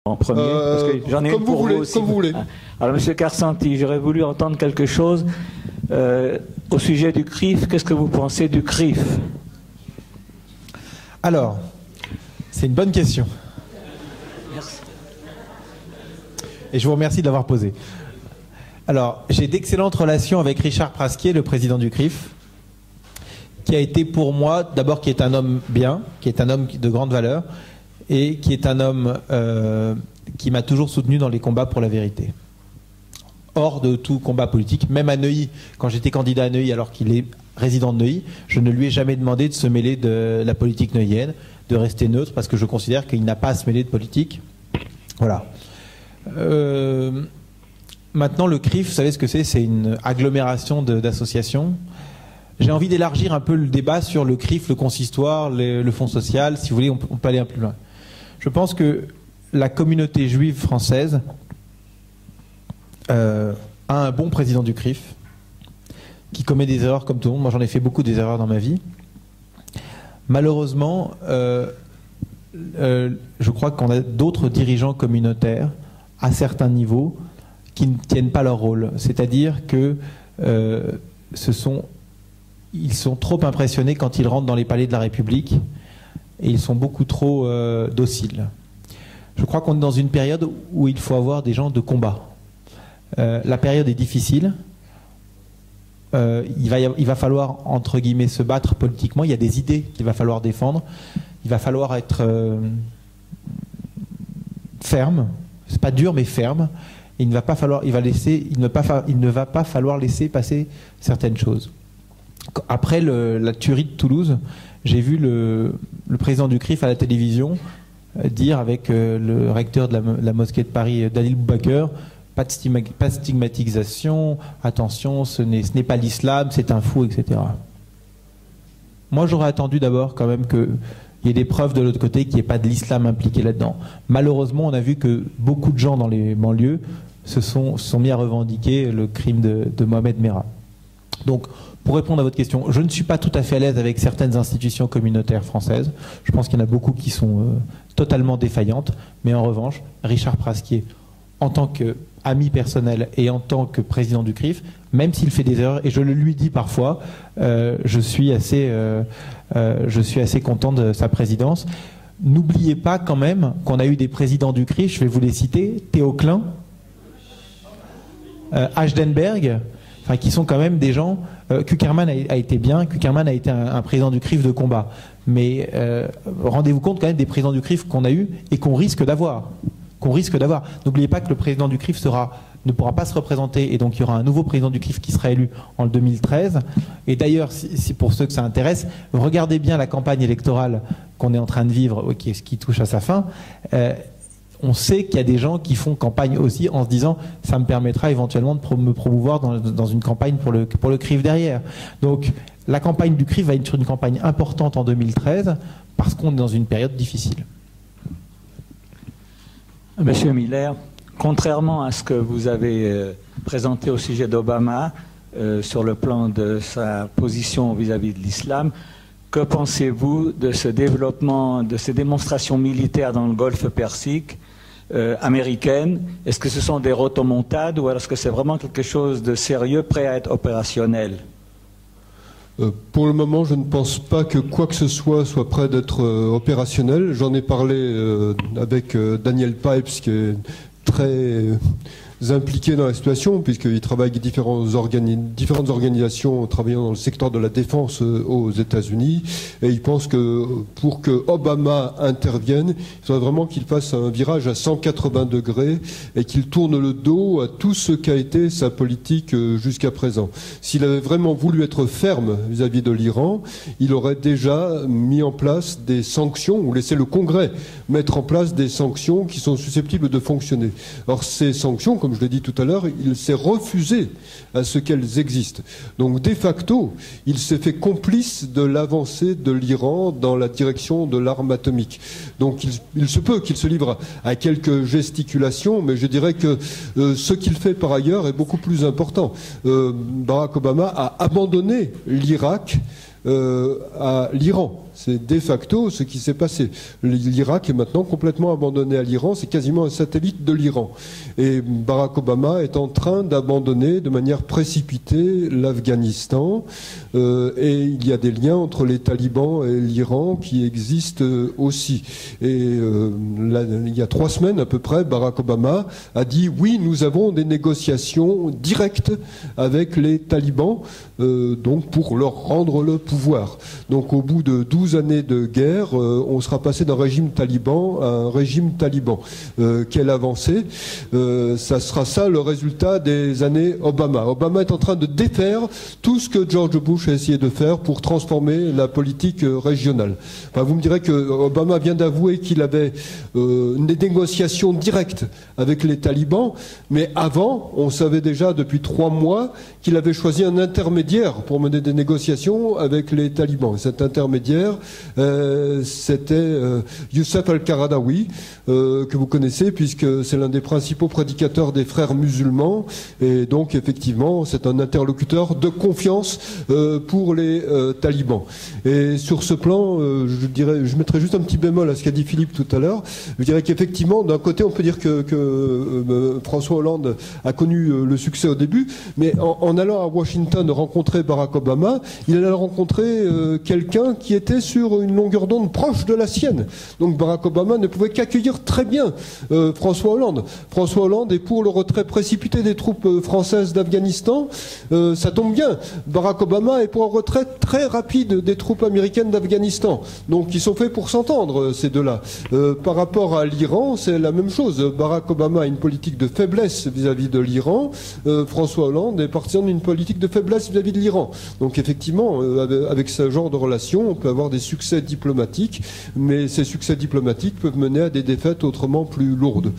en premier, parce que j'en ai une pour vous aussi. Comme vous voulez. Alors, Monsieur Karsanti, j'aurais voulu entendre quelque chose au sujet du CRIF. Qu'est-ce que vous pensez du CRIF? Alors, c'est une bonne question. Merci. Et je vous remercie de l'avoir posée. Alors, j'ai d'excellentes relations avec Richard Prasquier, le président du CRIF, qui a été pour moi, d'abord, qui est un homme bien, qui est un homme de grande valeur, et qui est un homme qui m'a toujours soutenu dans les combats pour la vérité. Hors de tout combat politique, même à Neuilly, quand j'étais candidat à Neuilly, alors qu'il est résident de Neuilly, je ne lui ai jamais demandé de se mêler de la politique neuillienne, de rester neutre, parce que je considère qu'il n'a pas à se mêler de politique. Voilà. Maintenant, le CRIF, vous savez ce que c'est? C'est une agglomération d'associations. J'ai envie d'élargir un peu le débat sur le CRIF, le consistoire, le fonds social. Si vous voulez, on peut aller un peu plus loin. Je pense que la communauté juive française a un bon président du CRIF qui commet des erreurs comme tout le monde. Moi, j'en ai fait beaucoup des erreurs dans ma vie. Malheureusement, je crois qu'on a d'autres dirigeants communautaires à certains niveaux qui ne tiennent pas leur rôle. C'est-à-dire que ils sont trop impressionnés quand ils rentrent dans les palais de la République et ils sont beaucoup trop dociles. Je crois qu'on est dans une période où il faut avoir des gens de combat. La période est difficile. Il va falloir, entre guillemets, se battre politiquement. Il y a des idées qu'il va falloir défendre. Il va falloir être ferme. C'est pas dur, mais ferme. Il ne va pas falloir laisser passer certaines choses. Après la tuerie de Toulouse, j'ai vu le président du CRIF à la télévision dire avec le recteur de la mosquée de Paris, Dalil Boubaker, pas de stigmatisation, attention, ce n'est pas l'islam, c'est un fou, etc. Moi, j'aurais attendu d'abord quand même qu'il y ait des preuves de l'autre côté qu'il n'y ait pas de l'islam impliqué là-dedans. Malheureusement, on a vu que beaucoup de gens dans les banlieues se sont mis à revendiquer le crime de Mohamed Merah. Donc, pour répondre à votre question, je ne suis pas tout à fait à l'aise avec certaines institutions communautaires françaises. Je pense qu'il y en a beaucoup qui sont totalement défaillantes. Mais en revanche, Richard Prasquier, en tant qu'ami personnel et en tant que président du CRIF, même s'il fait des erreurs, et je le lui dis parfois, je suis assez content de sa présidence. N'oubliez pas quand même qu'on a eu des présidents du CRIF, je vais vous les citer, Théo Klein, Ashdenberg, enfin, qui sont quand même des gens... Kuckerman a été bien, Kuckerman a été un président du CRIF de combat. Mais rendez-vous compte quand même des présidents du CRIF qu'on a eu et qu'on risque d'avoir. N'oubliez pas que le président du CRIF ne pourra pas se représenter et donc il y aura un nouveau président du CRIF qui sera élu en 2013. Et d'ailleurs, si pour ceux que ça intéresse, regardez bien la campagne électorale qu'on est en train de vivre, qui touche à sa fin. On sait qu'il y a des gens qui font campagne aussi en se disant ça me permettra éventuellement de me promouvoir dans une campagne pour le CRIF derrière. Donc la campagne du CRIF va être une campagne importante en 2013 parce qu'on est dans une période difficile. Monsieur Miller, contrairement à ce que vous avez présenté au sujet d'Obama sur le plan de sa position vis-à-vis de l'islam, que pensez-vous de ce développement, de ces démonstrations militaires dans le Golfe Persique américaines? Est-ce que ce sont des rotomontades ou est-ce que c'est vraiment quelque chose de sérieux prêt à être opérationnel? Pour le moment, je ne pense pas que quoi que ce soit prêt d'être opérationnel. J'en ai parlé avec Daniel Pipes, qui est très impliqué dans la situation, puisqu'il travaille avec différentes organisations travaillant dans le secteur de la défense aux États-Unis, et il pense que pour que Obama intervienne, il faudrait vraiment qu'il fasse un virage à 180 degrés et qu'il tourne le dos à tout ce qu'a été sa politique jusqu'à présent. S'il avait vraiment voulu être ferme vis-à-vis de l'Iran, il aurait déjà mis en place des sanctions, ou laissé le Congrès mettre en place des sanctions qui sont susceptibles de fonctionner. Or, ces sanctions, comme je l'ai dit tout à l'heure, il s'est refusé à ce qu'elles existent. Donc, de facto, il s'est fait complice de l'avancée de l'Iran dans la direction de l'arme atomique. Donc, il se peut qu'il se livre à quelques gesticulations, mais je dirais que ce qu'il fait par ailleurs est beaucoup plus important. Barack Obama a abandonné l'Irak à l'Iran. C'est de facto ce qui s'est passé. L'Irak est maintenant complètement abandonné à l'Iran, c'est quasiment un satellite de l'Iran. Et Barack Obama est en train d'abandonner de manière précipitée l'Afghanistan. Et il y a des liens entre les talibans et l'Iran qui existent aussi. Et il y a 3 semaines à peu près, Barack Obama a dit oui, nous avons des négociations directes avec les talibans, donc pour leur rendre le pouvoir. Donc au bout de 12 années de guerre, on sera passé d'un régime taliban à un régime taliban. Quelle avancée. Ça sera ça le résultat des années Obama. Obama est en train de défaire tout ce que George Bush a essayé de faire pour transformer la politique régionale. Enfin, vous me direz que Obama vient d'avouer qu'il avait des négociations directes avec les talibans, mais avant, on savait déjà depuis 3 mois qu'il avait choisi un intermédiaire pour mener des négociations avec les talibans. Et cet intermédiaire, c'était Youssef al-Qaradawi, que vous connaissez puisque c'est l'un des principaux prédicateurs des frères musulmans. Et donc, effectivement, c'est un interlocuteur de confiance pour les talibans. Et sur ce plan, je mettrai juste un petit bémol à ce qu'a dit Philippe tout à l'heure. Je dirais qu'effectivement, d'un côté, on peut dire que François Hollande a connu le succès au début, mais en allant à Washington rencontrer Barack Obama, il a rencontré quelqu'un qui était sur une longueur d'onde proche de la sienne. Donc Barack Obama ne pouvait qu'accueillir très bien François Hollande. François Hollande est pour le retrait précipité des troupes françaises d'Afghanistan. Ça tombe bien. Barack Obama est pour un retrait très rapide des troupes américaines d'Afghanistan. Donc ils sont faits pour s'entendre, ces deux-là. Par rapport à l'Iran, c'est la même chose. Barack Obama a une politique de faiblesse vis-à-vis de l'Iran. François Hollande est partisan d'une politique de faiblesse vis-à-vis de l'Iran. Donc effectivement, avec ce genre de relation, on peut avoir des succès diplomatiques, mais ces succès diplomatiques peuvent mener à des défaites autrement plus lourdes.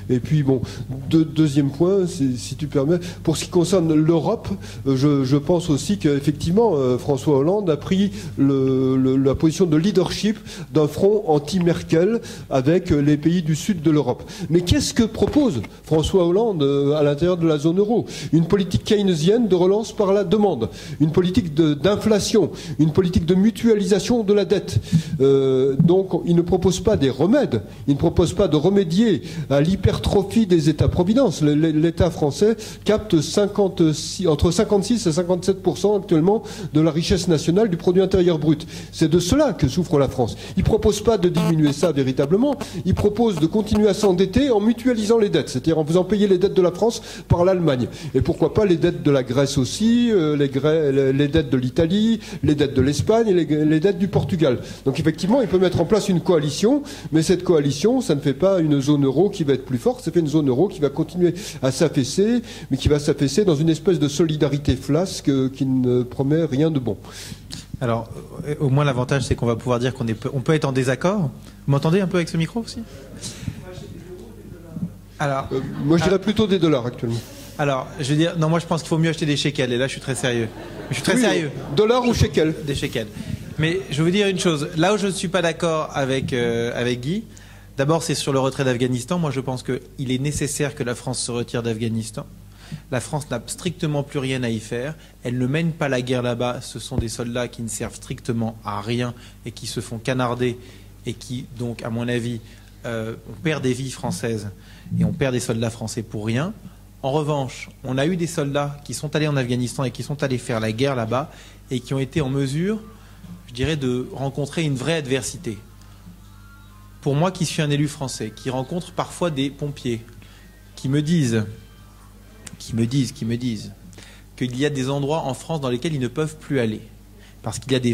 Et puis bon, deuxième point, si tu permets, pour ce qui concerne l'Europe, je pense aussi qu'effectivement François Hollande a pris la position de leadership d'un front anti-Merkel avec les pays du sud de l'Europe. Mais qu'est-ce que propose François Hollande à l'intérieur de la zone euro? Une politique keynésienne de relance par la demande, une politique d'inflation, une politique de mutualisation de la dette. Donc il ne propose pas des remèdes, il ne propose pas de remédier à l'hypertrophie des États-providence. L'État français capte entre 56 et 57% actuellement de la richesse nationale du produit intérieur brut. C'est de cela que souffre la France. Il ne propose pas de diminuer ça véritablement, il propose de continuer à s'endetter en mutualisant les dettes, c'est-à-dire en faisant payer les dettes de la France par l'Allemagne. Et pourquoi pas les dettes de la Grèce aussi, les dettes de l'Italie, les dettes de l'Espagne et les dettes du Portugal. Donc effectivement, il peut mettre en place une coalition, mais cette coalition, ça ne fait pas une zone euro qui va être plus forte, ça fait une zone euro qui va continuer à s'affaisser, mais qui va s'affaisser dans une espèce de solidarité flasque qui ne promet rien de bon. Alors, au moins l'avantage, c'est qu'on va pouvoir dire on peut être en désaccord. Vous m'entendez un peu avec ce micro aussi? Alors, moi, je dirais plutôt des dollars actuellement. Alors, je veux dire, non, moi je pense qu'il faut mieux acheter des shekels, et là je suis très sérieux. Je suis très sérieux. Dollars ou shekels? Des shekels. Mais je vais vous dire une chose, là où je ne suis pas d'accord avec Guy, d'abord c'est sur le retrait d'Afghanistan. Moi je pense qu'il est nécessaire que la France se retire d'Afghanistan. La France n'a strictement plus rien à y faire. Elle ne mène pas la guerre là-bas. Ce sont des soldats qui ne servent strictement à rien et qui se font canarder et qui, donc, à mon avis, on perd des vies françaises et on perd des soldats français pour rien. En revanche, on a eu des soldats qui sont allés en Afghanistan et qui sont allés faire la guerre là-bas et qui ont été en mesure, je dirais, de rencontrer une vraie adversité. Pour moi qui suis un élu français, qui rencontre parfois des pompiers, qui me disent qu'il y a des endroits en France dans lesquels ils ne peuvent plus aller. Parce qu'il y a des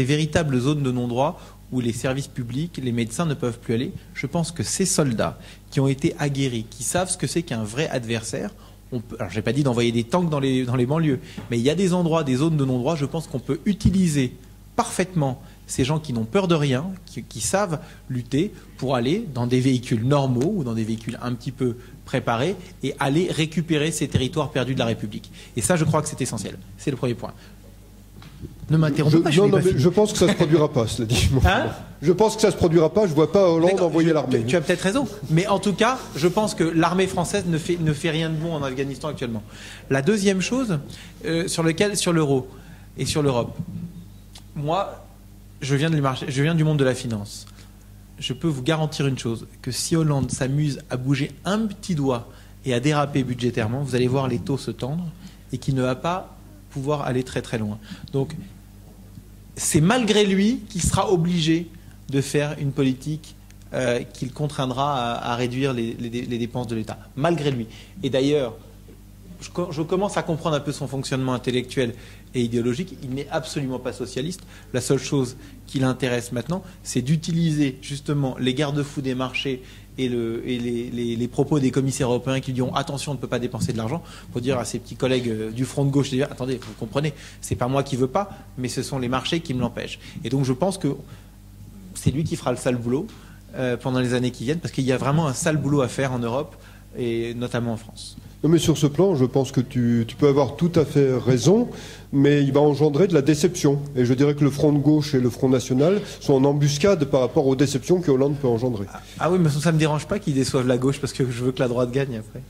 véritables zones de non-droit où les services publics, les médecins ne peuvent plus aller. Je pense que ces soldats qui ont été aguerris, qui savent ce que c'est qu'un vrai adversaire, alors je n'ai pas dit d'envoyer des tanks dans les banlieues, mais il y a des endroits, des zones de non-droit, je pense qu'on peut utiliser parfaitement ces gens qui n'ont peur de rien, qui savent lutter pour aller dans des véhicules normaux ou dans des véhicules un petit peu préparés et aller récupérer ces territoires perdus de la République. Et ça, je crois que c'est essentiel. C'est le premier point. Ne m'interrompez pas, je pense que ça ne se produira pas, cela dit. Hein? Je pense que ça ne se produira pas, je ne vois pas Hollande envoyer l'armée. Tu as peut-être raison, mais en tout cas, je pense que l'armée française ne fait rien de bon en Afghanistan actuellement. La deuxième chose, sur l'euro et sur l'Europe, moi, je viens du monde de la finance. Je peux vous garantir une chose, que si Hollande s'amuse à bouger un petit doigt et à déraper budgétairement, vous allez voir les taux se tendre et qu'il ne va pas pouvoir aller très très loin. Donc, c'est malgré lui qu'il sera obligé de faire une politique qu'il contraindra à réduire les dépenses de l'État, malgré lui. Et d'ailleurs, je commence à comprendre un peu son fonctionnement intellectuel et idéologique. Il n'est absolument pas socialiste. La seule chose qui l'intéresse maintenant, c'est d'utiliser justement les garde-fous des marchés et les propos des commissaires européens qui diront attention, on ne peut pas dépenser de l'argent, pour dire à ses petits collègues du front de gauche, attendez, vous comprenez, c'est pas moi qui veux pas, mais ce sont les marchés qui me l'empêchent. Et donc je pense que c'est lui qui fera le sale boulot pendant les années qui viennent, parce qu'il y a vraiment un sale boulot à faire en Europe, et notamment en France. Non, mais sur ce plan, je pense que tu peux avoir tout à fait raison, mais il va engendrer de la déception. Et je dirais que le Front de gauche et le Front national sont en embuscade par rapport aux déceptions que Hollande peut engendrer. Ah oui, mais ça ne me dérange pas qu'ils déçoivent la gauche, parce que je veux que la droite gagne après.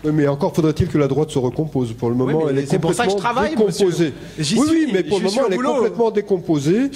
Oui, mais encore faudrait-il que la droite se recompose. Pour le moment, oui, elle est complètement pour ça que je travaille, décomposée. Oui, mais pour le moment, elle est complètement décomposée.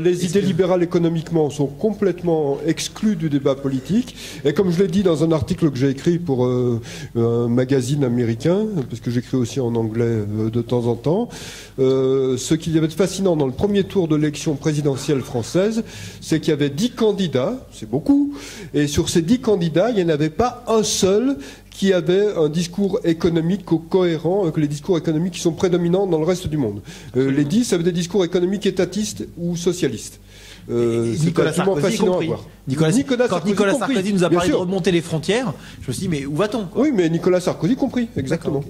Les idées libérales économiquement sont complètement exclues du débat politique. Et comme je l'ai dit dans un article que j'ai écrit pour un magazine américain, parce que j'écris aussi en anglais de temps en temps, ce qui avait de fascinant dans le premier tour de l'élection présidentielle française, c'est qu'il y avait 10 candidats, c'est beaucoup, et sur ces 10 candidats, il n'y en avait pas un seul qui avait un discours économique cohérent avec les discours économiques qui sont prédominants dans le reste du monde. Les 10 avaient des discours économiques étatistes ou socialistes. Nicolas Sarkozy compris. Quand Nicolas Sarkozy nous a parlé de remonter les frontières, je me suis dit, mais où va-t-on? Oui, mais Nicolas Sarkozy compris, exactement.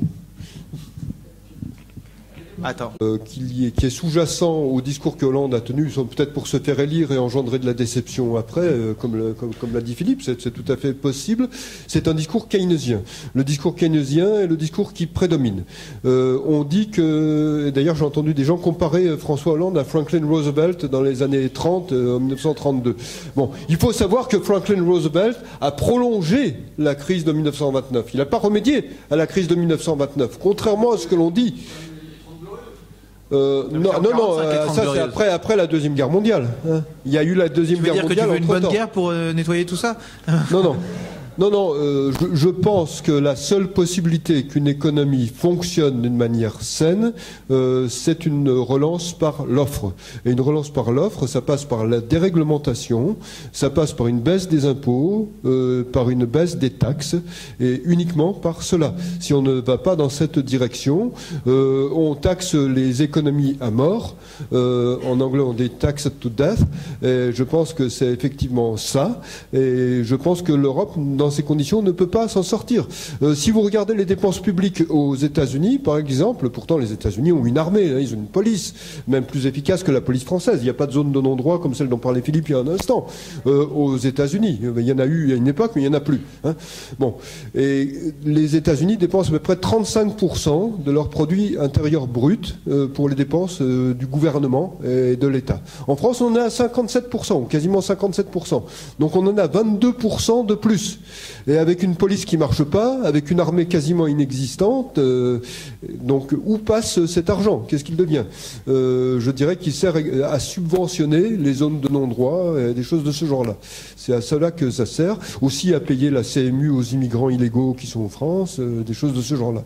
Attends. Qui est sous-jacent au discours que Hollande a tenu, peut-être pour se faire élire et engendrer de la déception après, comme l'a dit Philippe, c'est tout à fait possible. C'est un discours keynésien. Le discours keynésien est le discours qui prédomine. On dit que, d'ailleurs j'ai entendu des gens comparer François Hollande à Franklin Roosevelt dans les années 30, en 1932. Bon, il faut savoir que Franklin Roosevelt a prolongé la crise de 1929. Il n'a pas remédié à la crise de 1929, contrairement à ce que l'on dit. Non, ça c'est après la Deuxième Guerre mondiale. Hein. Il y a eu la Deuxième Guerre mondiale. Tu veux une bonne guerre pour nettoyer tout ça? Non. Je pense que la seule possibilité qu'une économie fonctionne d'une manière saine, c'est une relance par l'offre. Et une relance par l'offre, ça passe par la déréglementation, ça passe par une baisse des impôts, par une baisse des taxes, et uniquement par cela. Si on ne va pas dans cette direction, on taxe les économies à mort. En anglais, on dit tax to death. Et je pense que c'est effectivement ça. Et je pense que l'Europe, dans ces conditions, ne peut pas s'en sortir. Si vous regardez les dépenses publiques aux États-Unis, par exemple, pourtant les États-Unis ont une armée, hein, ils ont une police, même plus efficace que la police française. Il n'y a pas de zone de non-droit comme celle dont parlait Philippe il y a un instant. Aux États-Unis, il y en a eu à une époque, mais il n'y en a plus. Hein. Bon, et les États-Unis dépensent à peu près 35% de leur produit intérieur brut pour les dépenses du gouvernement et de l'État. En France, on est à 57%, quasiment 57%. Donc on en a 22% de plus. Et avec une police qui marche pas, avec une armée quasiment inexistante, donc où passe cet argent? Qu'est-ce qu'il devient? Je dirais qu'il sert à subventionner les zones de non-droit, des choses de ce genre-là. C'est à cela que ça sert. Aussi à payer la CMU aux immigrants illégaux qui sont en France, des choses de ce genre-là.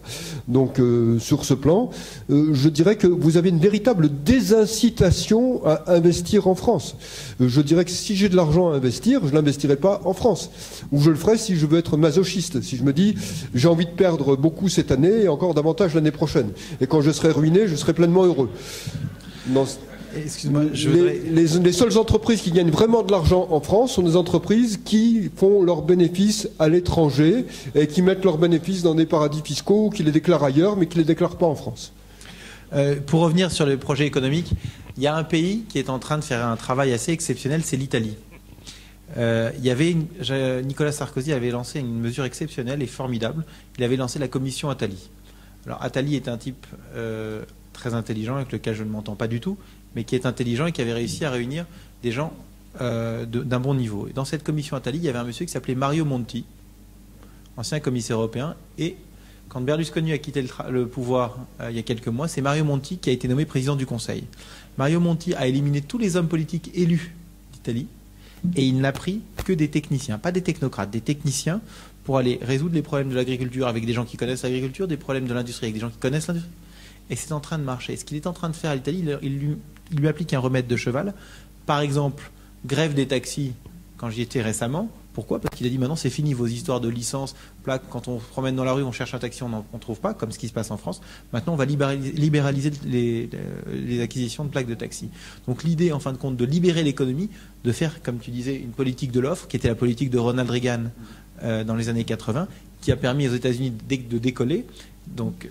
Donc sur ce plan, je dirais que vous avez une véritable désincitation à investir en France. Je dirais que si j'ai de l'argent à investir, je ne l'investirai pas en France. Ou je le ferai si je veux être masochiste. Si je me dis, j'ai envie de perdre beaucoup cette année et encore davantage l'année prochaine. Et quand je serai ruiné, je serai pleinement heureux. Non, excuse-moi, les seules entreprises qui gagnent vraiment de l'argent en France sont des entreprises qui font leurs bénéfices à l'étranger et qui mettent leurs bénéfices dans des paradis fiscaux, qui les déclarent ailleurs, mais qui ne les déclarent pas en France. Pour revenir sur le projet économique, il y a un pays qui est en train de faire un travail assez exceptionnel, c'est l'Italie. Nicolas Sarkozy avait lancé une mesure exceptionnelle et formidable. Il avait lancé la commission Attali. Alors Attali est un type très intelligent avec lequel je ne m'entends pas du tout, mais qui est intelligent et qui avait réussi à réunir des gens d'un bon niveau. Et dans cette commission Attali, il y avait un monsieur qui s'appelait Mario Monti, ancien commissaire européen. Et quand Berlusconi a quitté le pouvoir il y a quelques mois, c'est Mario Monti qui a été nommé président du Conseil. Mario Monti a éliminé tous les hommes politiques élus d'Italie et il n'a pris que des techniciens, pas des technocrates, des techniciens pour aller résoudre les problèmes de l'agriculture avec des gens qui connaissent l'agriculture, des problèmes de l'industrie avec des gens qui connaissent l'industrie. Et c'est en train de marcher. Ce qu'il est en train de faire à l'Italie, il lui applique un remède de cheval. Par exemple, grève des taxis quand j'y étais récemment. Pourquoi? Parce qu'il a dit maintenant c'est fini vos histoires de licence, plaques, quand on se promène dans la rue, on cherche un taxi, on ne trouve pas, comme ce qui se passe en France. Maintenant on va libéraliser les acquisitions de plaques de taxi. Donc l'idée en fin de compte de libérer l'économie, de faire, comme tu disais, une politique de l'offre, qui était la politique de Ronald Reagan dans les années 80, qui a permis aux États-Unis de décoller. Donc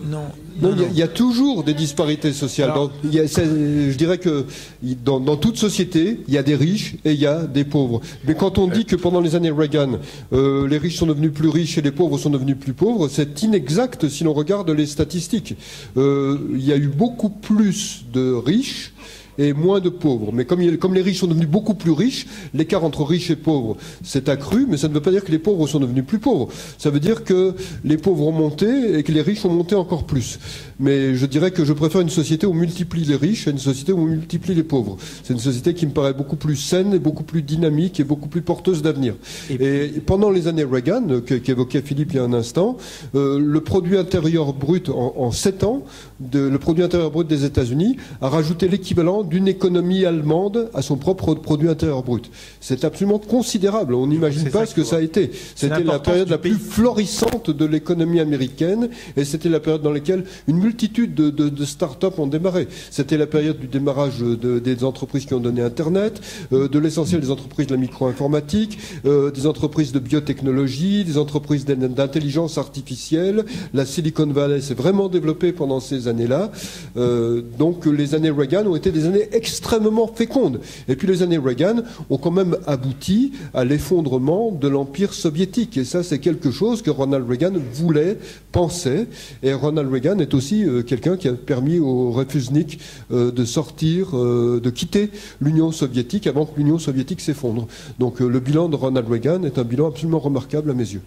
non, il y a toujours des disparités sociales. Alors, je dirais que dans toute société, il y a des riches et il y a des pauvres. Mais quand on dit que pendant les années Reagan, les riches sont devenus plus riches et les pauvres sont devenus plus pauvres, c'est inexact si l'on regarde les statistiques. Il y a eu beaucoup plus de riches et moins de pauvres. Mais comme les riches sont devenus beaucoup plus riches, l'écart entre riches et pauvres s'est accru, mais ça ne veut pas dire que les pauvres sont devenus plus pauvres. Ça veut dire que les pauvres ont monté et que les riches ont monté encore plus. Mais je dirais que je préfère une société où on multiplie les riches à une société où on multiplie les pauvres. C'est une société qui me paraît beaucoup plus saine et beaucoup plus dynamique et beaucoup plus porteuse d'avenir. Et pendant les années Reagan, qu'évoquait Philippe il y a un instant, le produit intérieur brut en 7 ans, le produit intérieur brut des États-Unis a rajouté l'équivalent d'une économie allemande à son propre produit intérieur brut. C'est absolument considérable. On n'imagine pas ce que ça a été. C'était la période la plus florissante de l'économie américaine et c'était la période dans laquelle une multitude de start-up ont démarré. C'était la période du démarrage des entreprises qui ont donné Internet, de l'essentiel des entreprises de la micro-informatique, des entreprises de biotechnologie, des entreprises d'intelligence artificielle. La Silicon Valley s'est vraiment développée pendant ces années-là. Donc les années Reagan ont été des années extrêmement fécondes. Et puis les années Reagan ont quand même abouti à l'effondrement de l'Empire soviétique. Et ça, c'est quelque chose que Ronald Reagan voulait, pensait. Et Ronald Reagan est aussi quelqu'un qui a permis aux Refusnik de sortir, de quitter l'Union soviétique avant que l'Union soviétique s'effondre. Donc le bilan de Ronald Reagan est un bilan absolument remarquable à mes yeux.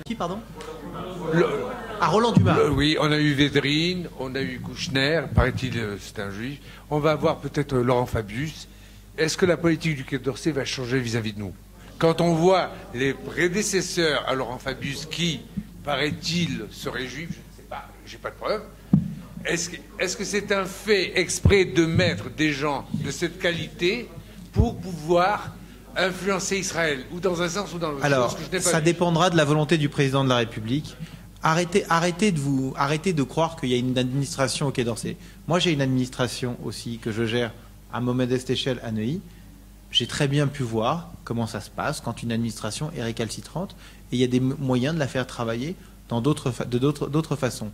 Qui, pardon à Roland Dumas. Oui, on a eu Védrine, on a eu Kouchner, paraît-il, c'est un juif. On va avoir peut-être Laurent Fabius. Est-ce que la politique du Quai d'Orsay va changer vis-à-vis de nous? Quand on voit les prédécesseurs à Laurent Fabius qui, paraît-il, seraient juifs, je ne sais pas, j'ai pas de preuve. Est-ce que c'est un fait exprès de mettre des gens de cette qualité pour pouvoir influencer Israël, ou dans un sens ou dans l'autre? Alors, ça dépendra de la volonté du président de la République. Arrêtez de croire qu'il y a une administration au Quai d'Orsay. Moi, j'ai une administration aussi que je gère à ma modeste échelle à Neuilly. J'ai très bien pu voir comment ça se passe quand une administration est récalcitrante et il y a des moyens de la faire travailler d'autres façons.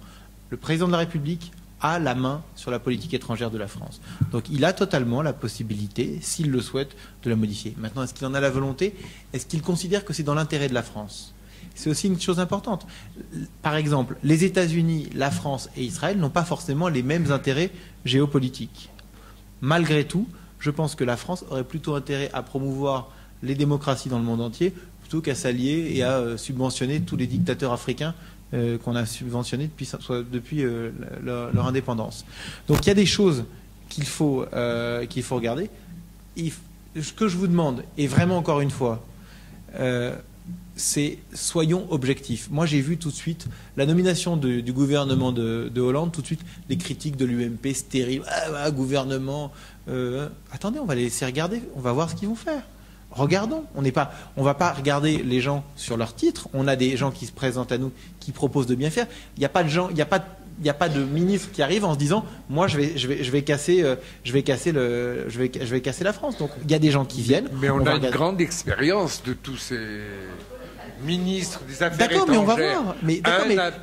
Le président de la République a la main sur la politique étrangère de la France. Donc il a totalement la possibilité, s'il le souhaite, de la modifier. Maintenant, est-ce qu'il en a la volonté? Est-ce qu'il considère que c'est dans l'intérêt de la France? C'est aussi une chose importante. Par exemple, les États-Unis, la France et Israël n'ont pas forcément les mêmes intérêts géopolitiques. Malgré tout, je pense que la France aurait plutôt intérêt à promouvoir les démocraties dans le monde entier plutôt qu'à s'allier et à subventionner tous les dictateurs africains qu'on a subventionnés depuis leur indépendance. Donc il y a des choses qu'il faut regarder. Ce que je vous demande, et vraiment encore une fois, c'est soyons objectifs. Moi, j'ai vu tout de suite la nomination du gouvernement de Hollande, tout de suite les critiques de l'UMP stériles. Gouvernement. Attendez, on va les laisser regarder, on va voir ce qu'ils vont faire. Regardons. On ne va pas regarder les gens sur leur titre. On a des gens qui se présentent à nous, qui proposent de bien faire. Il n'y a pas de gens, il n'y a pas de ministre qui arrive en se disant moi je vais casser la France. Donc il y a des gens qui viennent. Mais on a une grande expérience de tous ces ministres des Affaires étrangères. D'accord, mais on va voir. Mais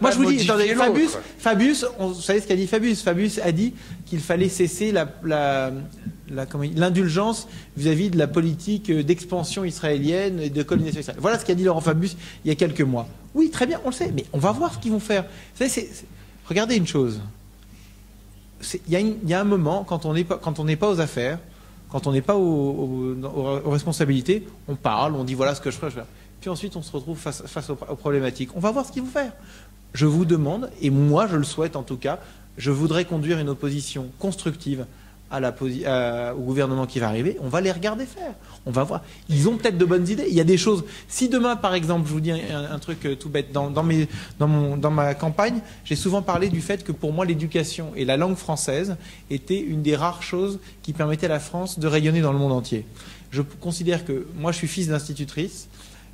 moi je vous dis, attendez, Fabius, vous savez ce qu'a dit Fabius? Fabius a dit qu'il fallait cesser l'indulgence vis-à-vis de la politique d'expansion israélienne et de colonisation israélienne. Voilà ce qu'a dit Laurent Fabius il y a quelques mois. Oui, très bien, on le sait, mais on va voir ce qu'ils vont faire. Vous savez, regardez une chose. Il y a un moment, quand on n'est pas aux affaires, quand on n'est pas aux responsabilités, on parle, on dit voilà ce que je ferai. puis ensuite on se retrouve face aux problématiques. On va voir ce qu'ils vont faire. Je vous demande, et moi je le souhaite en tout cas, je voudrais conduire une opposition constructive au gouvernement qui va arriver. On va les regarder faire. On va voir. Ils ont peut-être de bonnes idées. Il y a des choses. Si demain, par exemple, je vous dis un truc tout bête, dans ma campagne, j'ai souvent parlé du fait que pour moi, l'éducation et la langue française étaient une des rares choses qui permettaient à la France de rayonner dans le monde entier. Je considère que moi, je suis fils d'institutrice.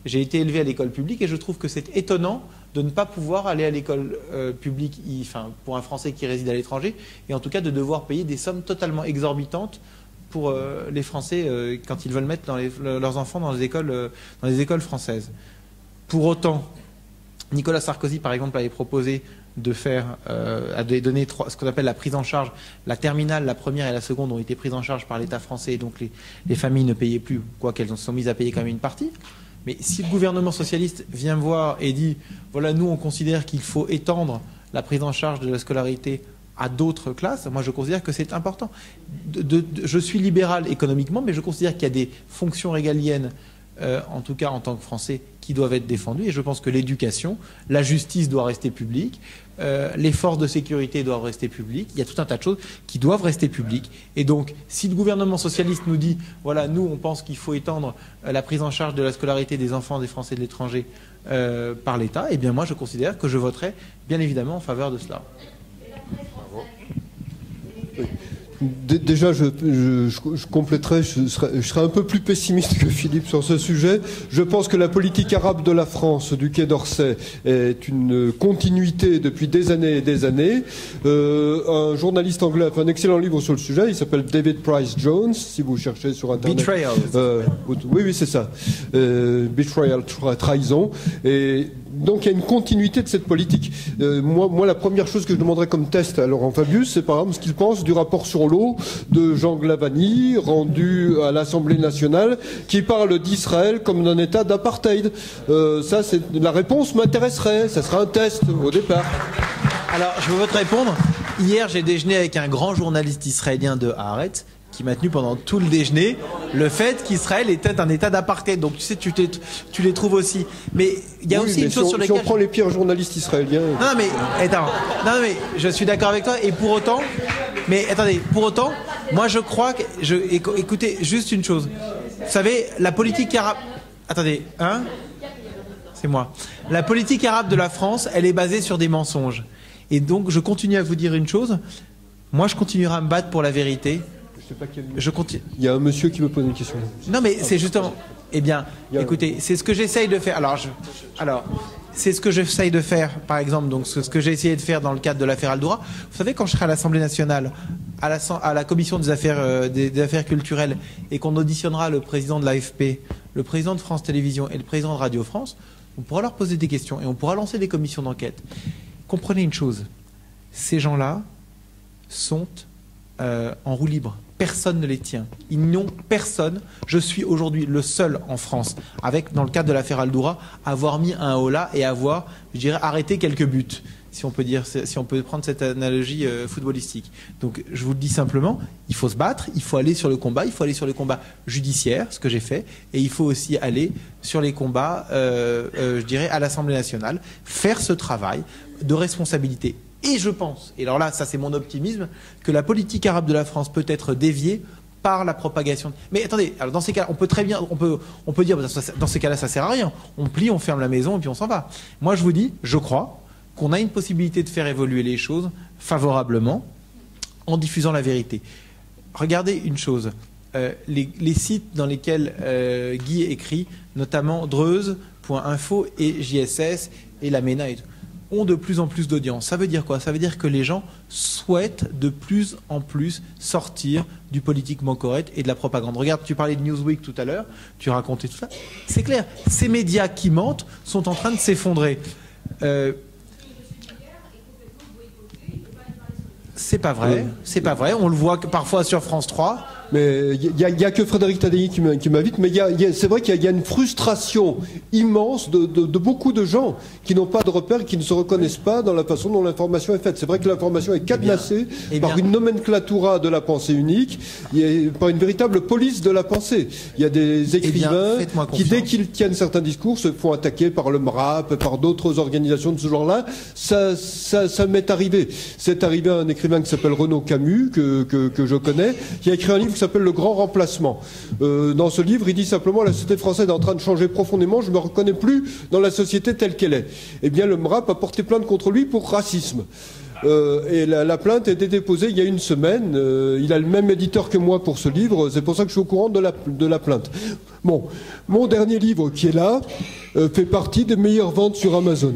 J'ai été élevé à l'école publique et je trouve que c'est étonnant de ne pas pouvoir aller à l'école publique, pour un Français qui réside à l'étranger, et en tout cas de devoir payer des sommes totalement exorbitantes pour les Français quand ils veulent mettre leurs enfants dans les écoles françaises. Pour autant, Nicolas Sarkozy, par exemple, avait proposé de donner ce qu'on appelle la prise en charge. La terminale, la première et la seconde ont été prises en charge par l'État français, et donc les familles ne payaient plus, quoiqu'elles se sont mises à payer quand même une partie. Mais si le gouvernement socialiste vient voir et dit « Voilà, nous, on considère qu'il faut étendre la prise en charge de la scolarité à d'autres classes », moi, je considère que c'est important. Je suis libéral économiquement, mais je considère qu'il y a des fonctions régaliennes, en tout cas en tant que Français, qui doivent être défendues. Et je pense que l'éducation, la justice doit rester publique, les forces de sécurité doivent rester publiques. Il y a tout un tas de choses qui doivent rester publiques. Et donc, si le gouvernement socialiste nous dit « Voilà, nous, on pense qu'il faut étendre la prise en charge de la scolarité des enfants des Français de l'étranger par l'État », eh bien moi, je considère que je voterai bien évidemment en faveur de cela. Oui. Déjà, je compléterai, je serai un peu plus pessimiste que Philippe sur ce sujet. Je pense que la politique arabe de la France, du Quai d'Orsay, est une continuité depuis des années et des années. Un journaliste anglais a fait un excellent livre sur le sujet, il s'appelle David Price Jones, si vous cherchez sur Internet. Betrayal. Oui, c'est ça. Betrayal, trahison. Et donc il y a une continuité de cette politique. Moi, la première chose que je demanderais comme test à Laurent Fabius, c'est par exemple ce qu'il pense du rapport sur l'eau de Jean Glavany, rendu à l'Assemblée nationale, qui parle d'Israël comme d'un État d'apartheid. La réponse m'intéresserait. Ça sera un test au départ. Alors, je veux te répondre. Hier, j'ai déjeuné avec un grand journaliste israélien de Haaretz, qui m'a tenu pendant tout le déjeuner le fait qu'Israël était un État d'apartheid. Donc tu sais, tu les trouves aussi. Mais il y a aussi une chose sur laquelle... Si on prend les pires journalistes israéliens... Non mais, attends. Non mais, je suis d'accord avec toi. Et pour autant... Mais attendez, pour autant, moi je crois que... Écoutez, juste une chose. Vous savez, la politique arabe... Attendez, hein? C'est moi. La politique arabe de la France, elle est basée sur des mensonges. Et donc, je continue à vous dire une chose. Moi, je continuerai à me battre pour la vérité. Il y a un monsieur qui me pose une question. Non, mais c'est justement... Eh bien, écoutez, c'est ce que j'essaye de faire. Alors, c'est ce que j'essaye de faire, par exemple, donc ce que j'ai essayé de faire dans le cadre de l'affaire Aldoura. Vous savez, quand je serai à l'Assemblée nationale, à la commission des affaires culturelles, et qu'on auditionnera le président de l'AFP, le président de France Télévisions et le président de Radio France, on pourra leur poser des questions et on pourra lancer des commissions d'enquête. Comprenez une chose, ces gens-là sont en roue libre. Personne ne les tient. Ils n'ont personne. Je suis aujourd'hui le seul en France, dans le cadre de l'affaire Aldoura, à avoir mis un holà et avoir, je dirais, arrêté quelques buts, si on peut prendre cette analogie footballistique. Donc, je vous le dis simplement, il faut se battre, il faut aller sur le combat, il faut aller sur les combats judiciaires, ce que j'ai fait, et il faut aussi aller sur les combats, je dirais, à l'Assemblée nationale, faire ce travail de responsabilité. Et je pense, et alors là, ça c'est mon optimisme, que la politique arabe de la France peut être déviée par la propagation. Mais attendez, alors dans ces cas, on peut très bien, on peut dire, dans ces cas-là, ça sert à rien. On plie, on ferme la maison et puis on s'en va. Moi, je vous dis, je crois qu'on a une possibilité de faire évoluer les choses favorablement en diffusant la vérité. Regardez une chose, les sites dans lesquels Guy écrit, notamment Dreuze.info et JSS et la MENA et tout, ont de plus en plus d'audience. Ça veut dire quoi? Ça veut dire que les gens souhaitent de plus en plus sortir du politiquement correct et de la propagande. Regarde, tu parlais de Newsweek tout à l'heure, tu racontais tout ça. C'est clair, ces médias qui mentent sont en train de s'effondrer. C'est pas vrai, c'est pas vrai. On le voit parfois sur France 3. Mais il n'y a que Frédéric Tadei qui m'invite, mais c'est vrai qu'il y a une frustration immense de beaucoup de gens qui n'ont pas de repères, qui ne se reconnaissent pas dans la façon dont l'information est faite. C'est vrai que l'information est cadenassée par une nomenclatura de la pensée unique, par une véritable police de la pensée. Il y a des écrivains qui, dès qu'ils tiennent certains discours, se font attaquer par le MRAP, par d'autres organisations de ce genre-là. Ça m'est arrivé. C'est arrivé à un écrivain qui s'appelle Renaud Camus, que je connais, qui a écrit un livre qui s'appelle Le Grand Remplacement. Dans ce livre, il dit simplement: la société française est en train de changer profondément, je ne me reconnais plus dans la société telle qu'elle est. Eh bien, le MRAP a porté plainte contre lui pour racisme. Et la plainte a été déposée il y a une semaine. Il a le même éditeur que moi pour ce livre, c'est pour ça que je suis au courant de la plainte. Bon, mon dernier livre qui est là fait partie des meilleures ventes sur Amazon.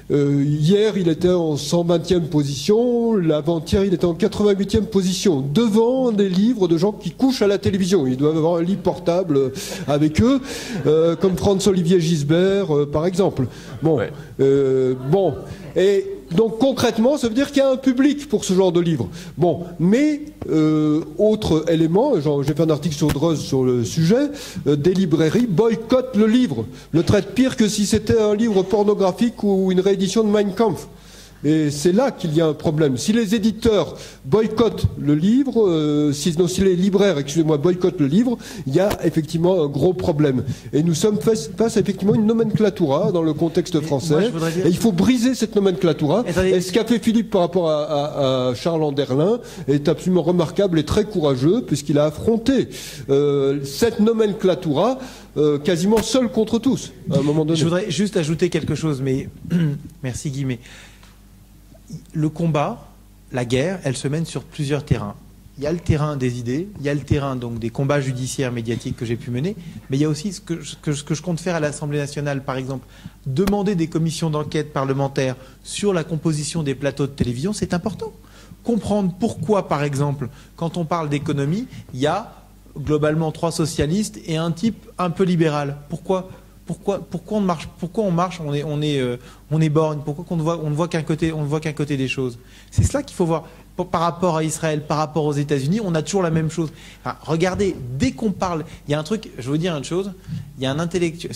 Hier, il était en 120e position, l'avant-hier, il était en 88e position, devant des livres de gens qui couchent à la télévision. Ils doivent avoir un lit portable avec eux, comme Franz-Olivier Gisbert, par exemple. Bon, ouais. Bon, et donc concrètement, ça veut dire qu'il y a un public pour ce genre de livre. Bon, mais autre élément, j'ai fait un article sur Dreuze sur le sujet, des librairies boycottent le livre, le traitent pire que si c'était un livre pornographique ou une réédition de Mein Kampf. Et c'est là qu'il y a un problème. Si les éditeurs boycottent le livre, si les libraires, excusez-moi, boycottent le livre, il y a effectivement un gros problème. Et nous sommes face à effectivement une nomenclatura dans le contexte français. Et il faut briser cette nomenclatura. Et ce qu'a fait Philippe par rapport à Charles Anderlin est absolument remarquable et très courageux, puisqu'il a affronté cette nomenclatura quasiment seul contre tous, à un moment donné. Je voudrais juste ajouter quelque chose, mais merci Guy, mais le combat, la guerre, elle se mène sur plusieurs terrains. Il y a le terrain des idées, il y a le terrain donc des combats judiciaires médiatiques que j'ai pu mener, mais il y a aussi ce que je compte faire à l'Assemblée nationale, par exemple, demander des commissions d'enquête parlementaires sur la composition des plateaux de télévision, c'est important. Comprendre pourquoi, par exemple, quand on parle d'économie, il y a globalement 3 socialistes et un type un peu libéral. Pourquoi on marche, on est borgne, pourquoi on ne voit qu'un côté des choses. C'est cela qu'il faut voir. Par rapport à Israël, par rapport aux États-Unis, on a toujours la même chose. Enfin, regardez, dès qu'on parle, il y a un truc, je veux vous dire une chose, il y a un intellectuel,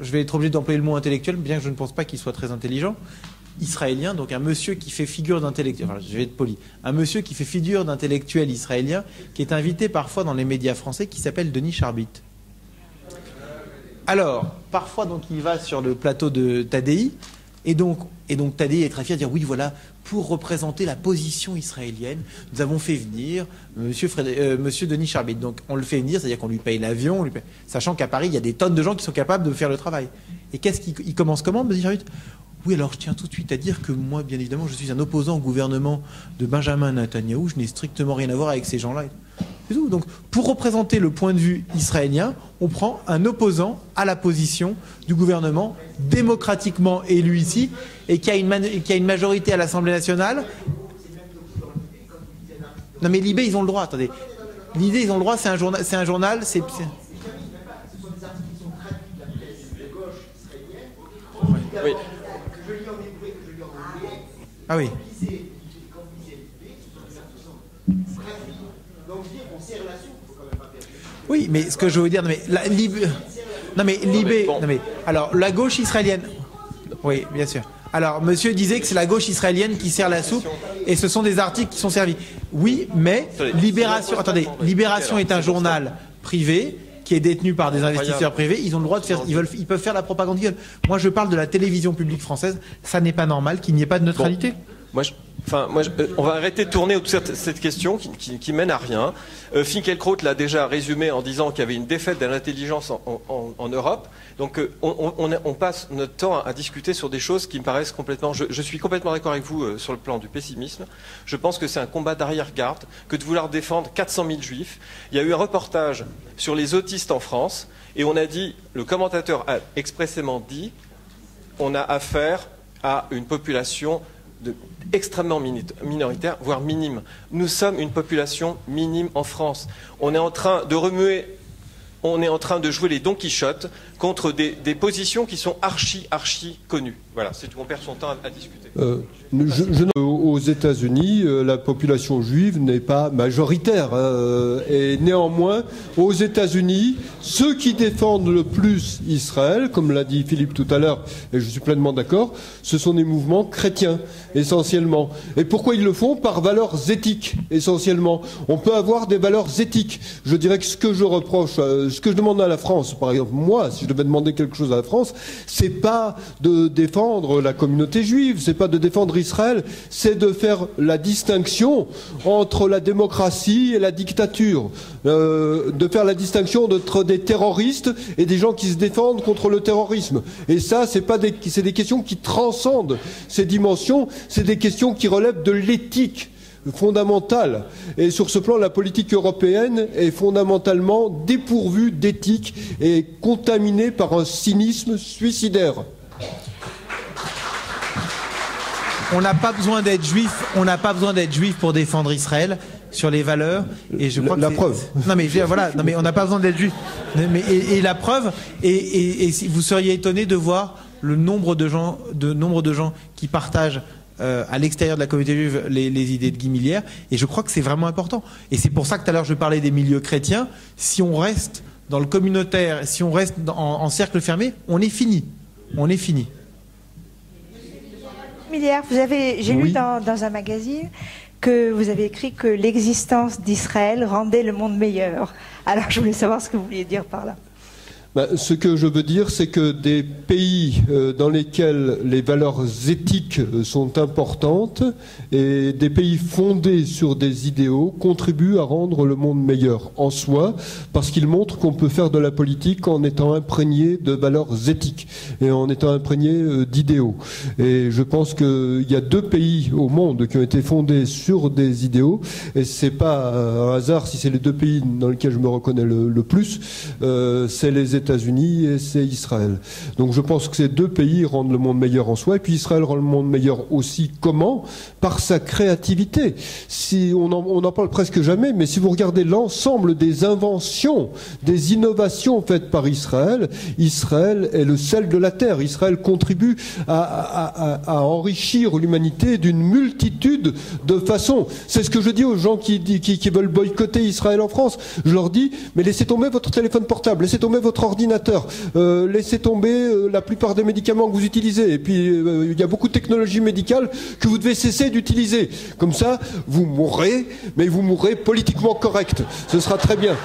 je vais être obligé d'employer le mot intellectuel, bien que je ne pense pas qu'il soit très intelligent, israélien, donc un monsieur qui fait figure d'intellectuel, enfin, je vais être poli, un monsieur qui fait figure d'intellectuel israélien, qui est invité parfois dans les médias français, qui s'appelle Denis Charbit. Alors, parfois, donc, il va sur le plateau de Tadei, et donc Tadei est très fier de dire, oui, voilà, pour représenter la position israélienne, nous avons fait venir monsieur Denis Charbit. Donc, on le fait venir, c'est-à-dire qu'on lui paye l'avion, sachant qu'à Paris, il y a des tonnes de gens qui sont capables de faire le travail. Et qu'est-ce qu'il commence comment, Denis Charbit ? Oui, alors je tiens tout de suite à dire que moi, bien évidemment, je suis un opposant au gouvernement de Benjamin Netanyahou, je n'ai strictement rien à voir avec ces gens-là. C'est tout. Donc, pour représenter le point de vue israélien, on prend un opposant à la position du gouvernement démocratiquement élu ici et qui a une majorité à l'Assemblée nationale. Non, mais l'IB, ils ont le droit. Attendez, l'IB, ils ont le droit. C'est un journal. C'est... Oui. Ah oui. Oui, mais ce que je veux dire, alors la gauche israélienne, oui, bien sûr. Alors, monsieur disait que c'est la gauche israélienne qui sert la soupe, et ce sont des articles qui sont servis. Oui, mais Libération est un journal privé qui est détenu par des investisseurs privés. Ils ont le droit de faire, ils peuvent faire la propagande qu'ils veulent. Moi, je parle de la télévision publique française. Ça n'est pas normal qu'il n'y ait pas de neutralité. Bon. On va arrêter de tourner autour de cette question qui mène à rien. Finkielkraut l'a déjà résumé en disant qu'il y avait une défaite de l'intelligence en Europe. Donc on passe notre temps à discuter sur des choses qui me paraissent complètement... Je suis complètement d'accord avec vous sur le plan du pessimisme. Je pense que c'est un combat d'arrière-garde que de vouloir défendre 400 000 juifs. Il y a eu un reportage sur les autistes en France et on a dit, le commentateur a expressément dit, on a affaire à une population extrêmement minoritaire, voire minime. Nous sommes une population minime en France. On est en train de remuer on est en train de jouer les Don Quichotte contre des positions qui sont archi connues. Voilà, c'est tout. On perd son temps à discuter. Aux États-Unis, la population juive n'est pas majoritaire. Et néanmoins, aux États-Unis, ceux qui défendent le plus Israël, comme l'a dit Philippe tout à l'heure, et je suis pleinement d'accord, ce sont des mouvements chrétiens, essentiellement. Et pourquoi ils le font? Par valeurs éthiques, essentiellement. On peut avoir des valeurs éthiques. Je dirais que ce que je reproche, ce que je demande à la France, par exemple, moi, si je devais demander quelque chose à la France, c'est pas de défendre la communauté juive, c'est pas de défendre Israël, c'est de faire la distinction entre la démocratie et la dictature, de faire la distinction entre des terroristes et des gens qui se défendent contre le terrorisme. Et ça, c'est des questions qui transcendent ces dimensions, c'est des questions qui relèvent de l'éthique fondamentale. Et sur ce plan, la politique européenne est fondamentalement dépourvue d'éthique et contaminée par un cynisme suicidaire. On n'a pas besoin d'être juif. On n'a pas besoin d'être juif pour défendre Israël sur les valeurs. Et je crois la preuve. Non mais voilà. Non mais on n'a pas besoin d'être juif. Et la preuve. Et vous seriez étonné de voir le nombre de gens qui partagent à l'extérieur de la communauté juive les idées de Guy Millière. Et je crois que c'est vraiment important. Et c'est pour ça que tout à l'heure je parlais des milieux chrétiens. Si on reste dans le communautaire, si on reste en cercle fermé, on est fini. On est fini. J'ai lu dans un magazine que vous avez écrit que l'existence d'Israël rendait le monde meilleur. Alors je voulais savoir ce que vous vouliez dire par là. Ce que je veux dire, c'est que des pays dans lesquels les valeurs éthiques sont importantes et des pays fondés sur des idéaux contribuent à rendre le monde meilleur en soi, parce qu'ils montrent qu'on peut faire de la politique en étant imprégné de valeurs éthiques et en étant imprégné d'idéaux. Et je pense qu'il y a 2 pays au monde qui ont été fondés sur des idéaux, et c'est pas un hasard si c'est les 2 pays dans lesquels je me reconnais le plus, c'est les États-Unis et c'est Israël. Donc je pense que ces 2 pays rendent le monde meilleur en soi, et puis Israël rend le monde meilleur aussi. Comment? Par sa créativité. Si on en parle presque jamais, mais si vous regardez l'ensemble des inventions, des innovations faites par Israël, Israël est le sel de la terre. Israël contribue à enrichir l'humanité d'une multitude de façons. C'est ce que je dis aux gens qui veulent boycotter Israël en France. Je leur dis, mais laissez tomber votre téléphone portable, laissez tomber votre ordinateur, laissez tomber la plupart des médicaments que vous utilisez. Et puis, il y a beaucoup de technologies médicales que vous devez cesser d'utiliser. Comme ça, vous mourrez, mais vous mourrez politiquement correct. Ce sera très bien.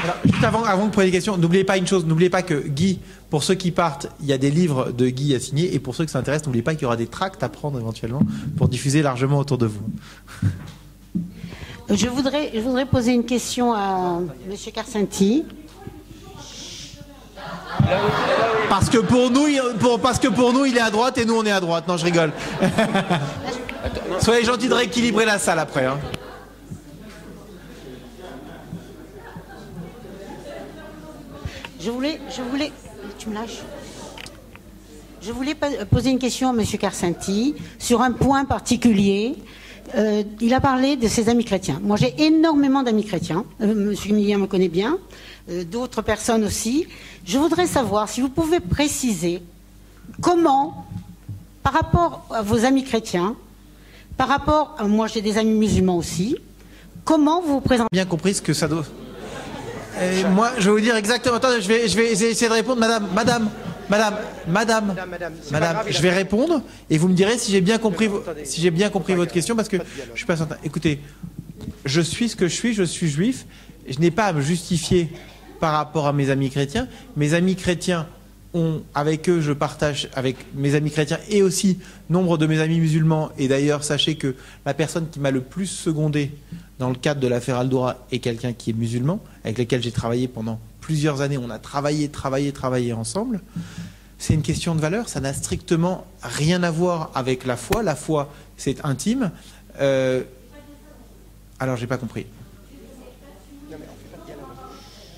Alors, juste avant que vous posiez des questions, n'oubliez pas une chose, n'oubliez pas que Guy, pour ceux qui partent, il y a des livres de Guy à signer, et pour ceux qui s'intéressent, n'oubliez pas qu'il y aura des tracts à prendre éventuellement pour diffuser largement autour de vous. Je voudrais poser une question à M. Karsenty. Parce que pour nous, il est à droite et nous, on est à droite. Non, je rigole. Soyez gentils de rééquilibrer la salle après. Hein. Je voulais, tu me lâches. Je voulais poser une question à M. Karsenty sur un point particulier. Il a parlé de ses amis chrétiens. Moi, j'ai énormément d'amis chrétiens. M. Millière me connaît bien. D'autres personnes aussi. Je voudrais savoir si vous pouvez préciser comment, par rapport à vos amis chrétiens, par rapport à moi, j'ai des amis musulmans aussi, comment vous vous présentez. Bien compris ce que ça doit. Moi, je vais vous dire exactement. Attendez, je vais essayer de répondre, madame. Je vais répondre et vous me direz si j'ai bien compris, votre question, parce que je suis pas certain. Écoutez, je suis ce que je suis juif. Je n'ai pas à me justifier par rapport à mes amis chrétiens. Mes amis chrétiens avec eux, je partage avec mes amis chrétiens et aussi nombre de mes amis musulmans. Et d'ailleurs, sachez que la personne qui m'a le plus secondé dans le cadre de l'affaire Al-Doura est quelqu'un qui est musulman, avec lequel j'ai travaillé pendant plusieurs années. On a travaillé ensemble. C'est une question de valeur. Ça n'a strictement rien à voir avec la foi. La foi, c'est intime. Alors, j'ai pas compris.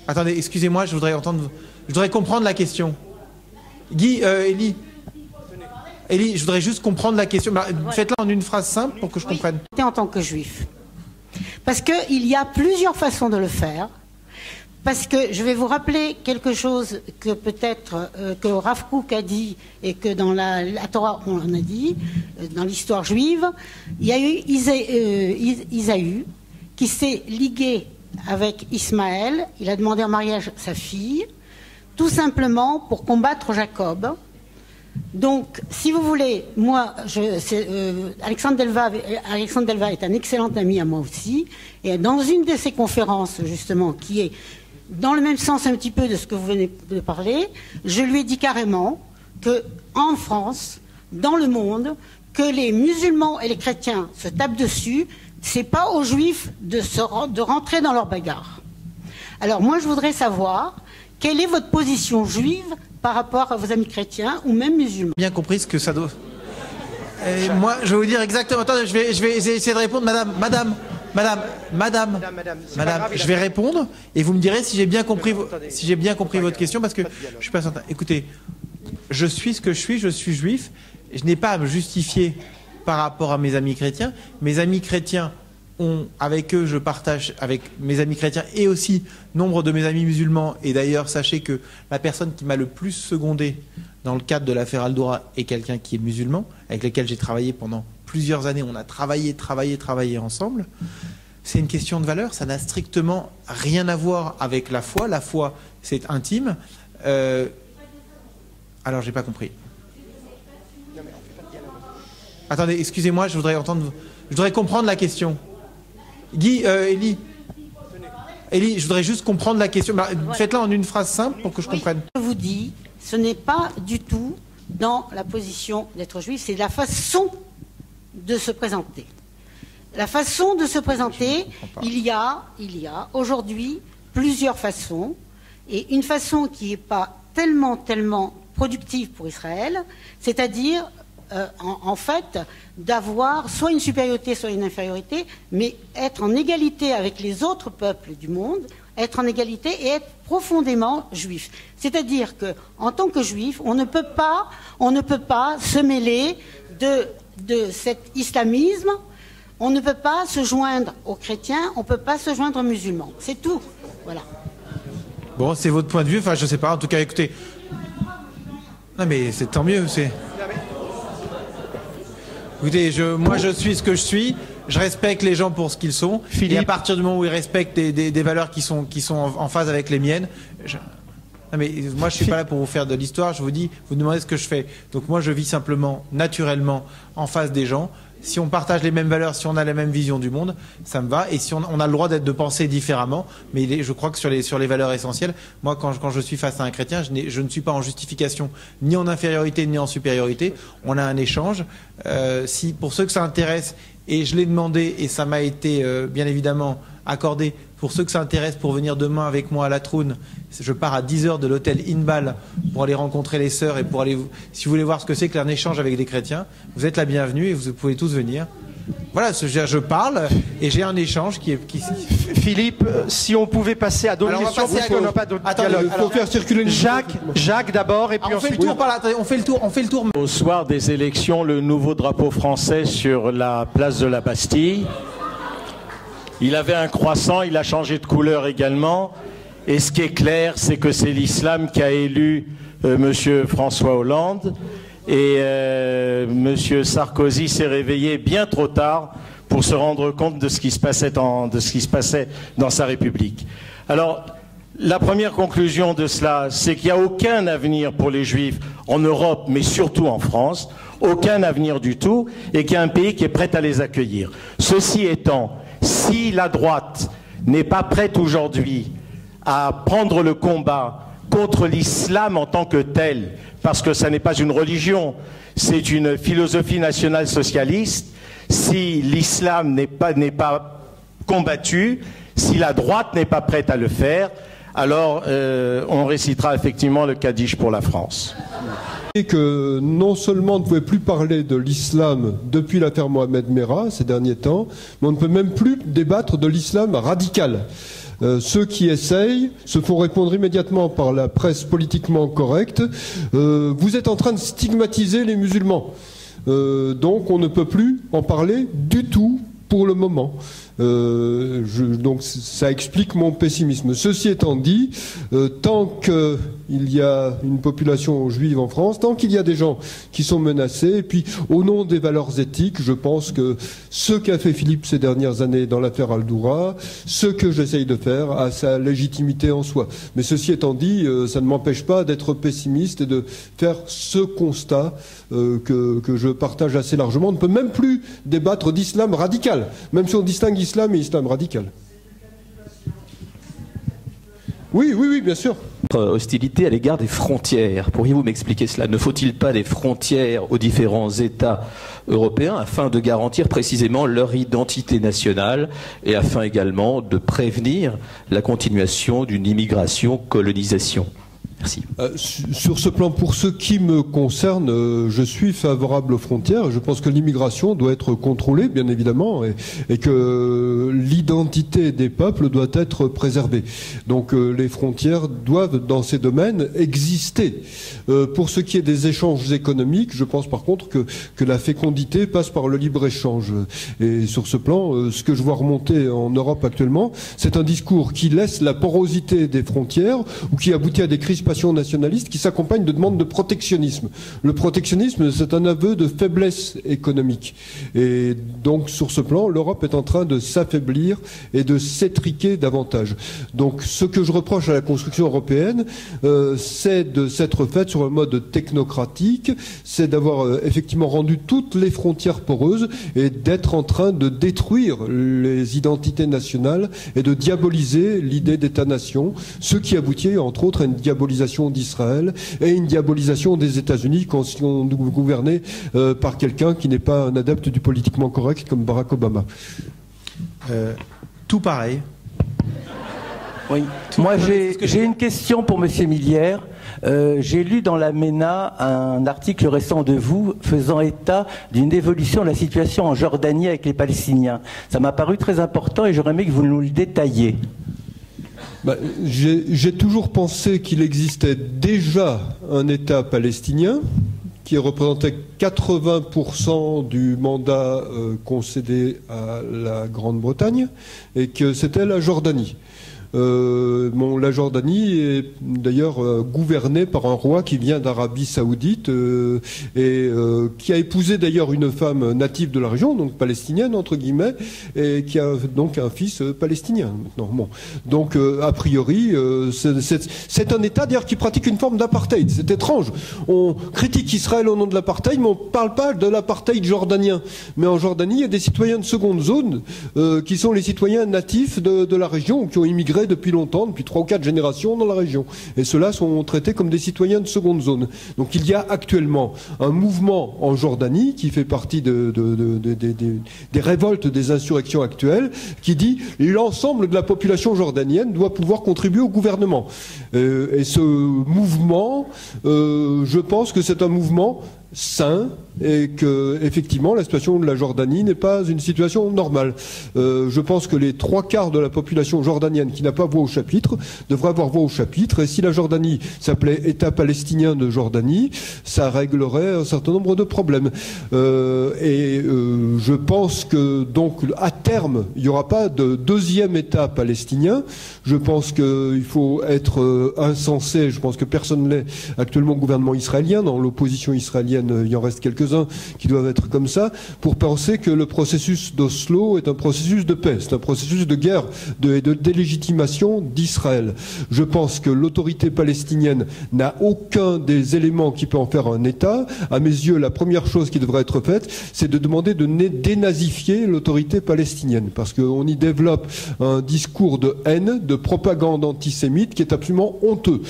Attendez, excusez-moi, je voudrais comprendre la question. Guy, Elie. Élie, je voudrais juste comprendre la question. Faites-la en une phrase simple pour que je comprenne. En tant que juif. Parce qu'il y a plusieurs façons de le faire. Parce que je vais vous rappeler quelque chose que peut-être que Rav Kook a dit et que dans la Torah on a dit, dans l'histoire juive, il y a eu Isaü qui s'est ligué avec Ismaël, il a demandé en mariage sa fille, tout simplement pour combattre Jacob. Donc, si vous voulez, moi, Alexandre Delva est un excellent ami à moi aussi, et dans une de ses conférences, justement, qui est dans le même sens un petit peu de ce que vous venez de parler, je lui ai dit carrément qu'en France, dans le monde, que les musulmans et les chrétiens se tapent dessus, c'est pas aux juifs de rentrer dans leur bagarre. Alors moi, je voudrais savoir quelle est votre position juive par rapport à vos amis chrétiens ou même musulmans. Bien compris ce que ça doit... moi, je vais vous dire exactement... Attendez, je vais essayer de répondre. Madame, je vais répondre et vous me direz si j'ai bien compris, votre question, parce que je suis pas certain. Écoutez, je suis ce que je suis juif, et je n'ai pas à me justifier par rapport à mes amis chrétiens. Mes amis chrétiens avec eux, je partage avec mes amis chrétiens et aussi nombre de mes amis musulmans. Et d'ailleurs, sachez que la personne qui m'a le plus secondé dans le cadre de l'affaire Al-Doura est quelqu'un qui est musulman, avec lequel j'ai travaillé pendant plusieurs années. On a travaillé ensemble. C'est une question de valeur. Ça n'a strictement rien à voir avec la foi. La foi, c'est intime. Alors, j'ai pas compris. Attendez, excusez-moi, je voudrais comprendre la question. Élie, je voudrais juste comprendre la question. Faites-la en une phrase simple pour que je comprenne. Je vous dis, ce n'est pas du tout dans la position d'être juif, c'est la façon de se présenter. La façon de se présenter, il y a aujourd'hui plusieurs façons, et une façon qui n'est pas tellement productive pour Israël, c'est-à-dire en fait d'avoir soit une supériorité, soit une infériorité, mais être en égalité avec les autres peuples du monde, être en égalité et être profondément juif. C'est-à-dire qu'en tant que juif, on ne peut pas se mêler de cet islamisme, on ne peut pas se joindre aux chrétiens, on ne peut pas se joindre aux musulmans. C'est tout. Voilà. Bon, c'est votre point de vue, enfin je sais pas, en tout cas écoutez. Non mais c'est tant mieux, Écoutez, moi je suis ce que je suis, je respecte les gens pour ce qu'ils sont, et à partir du moment où ils respectent des valeurs qui sont en phase avec les miennes, non mais moi je suis pas là pour vous faire de l'histoire, je vous dis, vous demandez ce que je fais. Donc moi je vis simplement, naturellement, en face des gens. Si on partage les mêmes valeurs, si on a la même vision du monde, ça me va. Et si on a le droit de penser différemment, mais je crois que sur les valeurs essentielles, moi quand je suis face à un chrétien, je ne suis pas en justification, ni en infériorité, ni en supériorité. On a un échange. Si pour ceux que ça intéresse, et je l'ai demandé, et ça m'a été bien évidemment accordé, pour ceux que ça intéresse pour venir demain avec moi à la Troune, je pars à 10h de l'hôtel Inbal pour aller rencontrer les sœurs et pour aller, si vous voulez voir ce que c'est qu'un échange avec des chrétiens, vous êtes la bienvenue et vous pouvez tous venir. Voilà, je parle et j'ai un échange qui... Philippe, si on pouvait passer à d'autres questions, parce qu'on n'a pas d'autres dialogues. Il faut faire circuler une... Jacques d'abord et puis ensuite... On fait le tour. Au soir des élections, le nouveau drapeau français sur la place de la Bastille. Il avait un croissant, il a changé de couleur également. Et ce qui est clair, c'est que c'est l'islam qui a élu M. François Hollande. Et M. Sarkozy s'est réveillé bien trop tard pour se rendre compte de ce qui se passait dans sa République. Alors, la première conclusion de cela, c'est qu'il n'y a aucun avenir pour les Juifs en Europe, mais surtout en France, aucun avenir du tout, et qu'il y a un pays qui est prêt à les accueillir. Ceci étant, si la droite n'est pas prête aujourd'hui à prendre le combat contre l'islam en tant que tel, parce que ça n'est pas une religion, c'est une philosophie nationale socialiste, si l'islam n'est pas combattu, si la droite n'est pas prête à le faire, alors on récitera effectivement le Kaddish pour la France. Et que non seulement on ne pouvait plus parler de l'islam depuis l'affaire Mohamed Merah ces derniers temps, mais on ne peut même plus débattre de l'islam radical. Ceux qui essayent se font répondre immédiatement par la presse politiquement correcte. Vous êtes en train de stigmatiser les musulmans. Donc on ne peut plus en parler du tout pour le moment. Donc ça explique mon pessimisme. Ceci étant dit, tant qu'il y a une population juive en France, tant qu'il y a des gens qui sont menacés, et puis au nom des valeurs éthiques, je pense que ce qu'a fait Philippe ces dernières années dans l'affaire Al-Doura, ce que j'essaye de faire, a sa légitimité en soi. Mais ceci étant dit, ça ne m'empêche pas d'être pessimiste et de faire ce constat que je partage assez largement. On ne peut même plus débattre d'islam radical, même si on distingue islam et islam radical. Oui, bien sûr. Hostilité à l'égard des frontières. Pourriez-vous m'expliquer cela? Ne faut-il pas des frontières aux différents États européens afin de garantir précisément leur identité nationale et afin également de prévenir la continuation d'une immigration-colonisation? Merci. Sur ce plan, pour ce qui me concerne, je suis favorable aux frontières. Je pense que l'immigration doit être contrôlée, bien évidemment, et que l'identité des peuples doit être préservée. Donc les frontières doivent, dans ces domaines, exister. Pour ce qui est des échanges économiques, je pense par contre que la fécondité passe par le libre-échange. Et sur ce plan, ce que je vois remonter en Europe actuellement, c'est un discours qui laisse la porosité des frontières ou qui aboutit à des crispations nationalistes qui s'accompagnent de demandes de protectionnisme. Le protectionnisme, c'est un aveu de faiblesse économique. Et donc, sur ce plan, l'Europe est en train de s'affaiblir et de s'étriquer davantage. Donc, ce que je reproche à la construction européenne, c'est de s'être faite sur un mode technocratique, c'est d'avoir effectivement rendu toutes les frontières poreuses et d'être en train de détruire les identités nationales et de diaboliser l'idée d'État-nation, ce qui aboutit, entre autres, à une diabolisation d'Israël et une diabolisation des États-Unis quand ils sont gouvernés par quelqu'un qui n'est pas un adepte du politiquement correct comme Barack Obama. Tout pareil. Oui. Moi, j'ai une question pour M. Millière. J'ai lu dans la MENA un article récent de vous faisant état d'une évolution de la situation en Jordanie avec les Palestiniens. Ça m'a paru très important et j'aurais aimé que vous nous le détailliez. J'ai toujours pensé qu'il existait déjà un État palestinien qui représentait 80% du mandat concédé à la Grande-Bretagne et que c'était la Jordanie. La Jordanie est d'ailleurs gouvernée par un roi qui vient d'Arabie Saoudite et qui a épousé d'ailleurs une femme native de la région, donc palestinienne entre guillemets, et qui a donc un fils palestinien maintenant. Bon. Donc a priori, c'est un État d'ailleurs qui pratique une forme d'apartheid. C'est étrange. On critique Israël au nom de l'apartheid, mais on ne parle pas de l'apartheid jordanien. Mais en Jordanie, il y a des citoyens de seconde zone qui sont les citoyens natifs de la région ou qui ont immigré depuis longtemps, depuis 3 ou 4 générations dans la région. Et ceux-là sont traités comme des citoyens de seconde zone. Donc il y a actuellement un mouvement en Jordanie qui fait partie des révoltes, des insurrections actuelles, qui dit l'ensemble de la population jordanienne doit pouvoir contribuer au gouvernement. Et ce mouvement, je pense que c'est un mouvement sain et que effectivement la situation de la Jordanie n'est pas une situation normale. Je pense que les 3/4 de la population jordanienne qui n'a pas voix au chapitre devrait avoir voix au chapitre, et si la Jordanie s'appelait État palestinien de Jordanie, ça réglerait un certain nombre de problèmes. Je pense que donc à terme il n'y aura pas de deuxième État palestinien. Je pense qu'il faut être insensé, je pense que personne ne l'est actuellement au gouvernement israélien. Dans l'opposition israélienne, il y en reste quelques-uns qui doivent être comme ça, pour penser que le processus d'Oslo est un processus de paix, c'est un processus de guerre et de délégitimation d'Israël. Je pense que l'autorité palestinienne n'a aucun des éléments qui peut en faire un État. À mes yeux, la première chose qui devrait être faite, c'est de demander de dénazifier l'autorité palestinienne, parce qu'on y développe un discours de haine, de propagande antisémite qui est absolument honteux.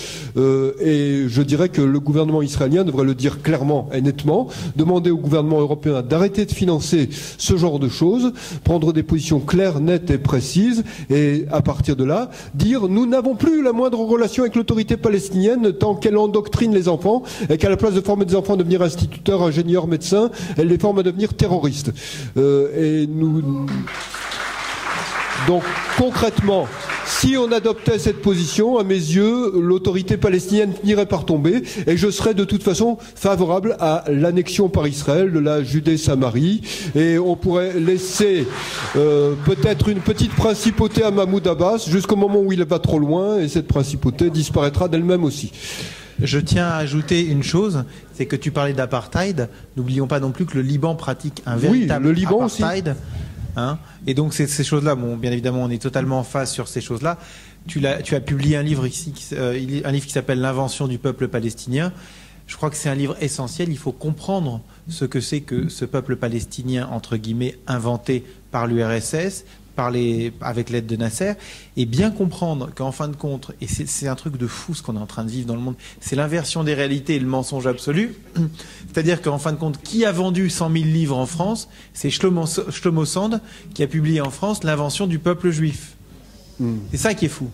Et je dirais que le gouvernement israélien devrait le dire clairement et nettement, demander au gouvernement européen d'arrêter de financer ce genre de choses, prendre des positions claires, nettes et précises, et à partir de là, dire nous n'avons plus la moindre relation avec l'autorité palestinienne tant qu'elle endoctrine les enfants et qu'à la place de former des enfants à devenir instituteurs, ingénieurs, médecins, elle les forme à devenir terroristes. Donc concrètement, si on adoptait cette position, à mes yeux, l'autorité palestinienne finirait par tomber et je serais de toute façon favorable à l'annexion par Israël de la Judée-Samarie et on pourrait laisser peut-être une petite principauté à Mahmoud Abbas jusqu'au moment où il va trop loin et cette principauté disparaîtra d'elle-même aussi. Je tiens à ajouter une chose, c'est que tu parlais d'apartheid. N'oublions pas non plus que le Liban pratique un véritable apartheid. Hein, et donc ces choses-là, bon, bien évidemment, on est totalement en phase sur ces choses-là. Tu as publié un livre ici, un livre qui s'appelle L'invention du peuple palestinien. Je crois que c'est un livre essentiel. Il faut comprendre ce que c'est que ce peuple palestinien, entre guillemets, inventé par l'URSS, avec l'aide de Nasser, et bien comprendre qu'en fin de compte, et c'est un truc de fou ce qu'on est en train de vivre dans le monde, c'est l'inversion des réalités et le mensonge absolu. C'est-à-dire qu'en fin de compte, qui a vendu 100 000 livres en France? C'est Shlomo Sand qui a publié en France L'invention du peuple juif. C'est ça qui est fou.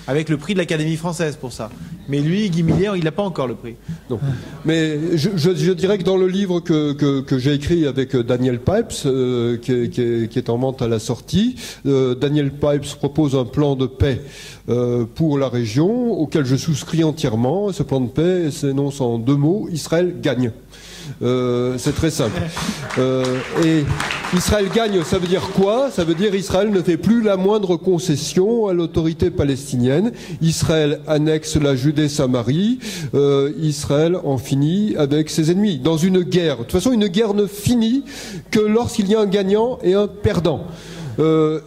Avec le prix de l'Académie française pour ça. Mais lui, Guy Miller, il n'a pas encore le prix. Non. Mais je dirais que dans le livre que j'ai écrit avec Daniel Pipes, qui est en vente à la sortie, Daniel Pipes propose un plan de paix pour la région, auquel je souscris entièrement. Ce plan de paix s'énonce en 2 mots, Israël gagne. C'est très simple. Et Israël gagne, ça veut dire quoi? Ça veut dire Israël ne fait plus la moindre concession à l'autorité palestinienne. Israël annexe la Judée-Samarie. Israël en finit avec ses ennemis. Dans une guerre, de toute façon, une guerre ne finit que lorsqu'il y a un gagnant et un perdant.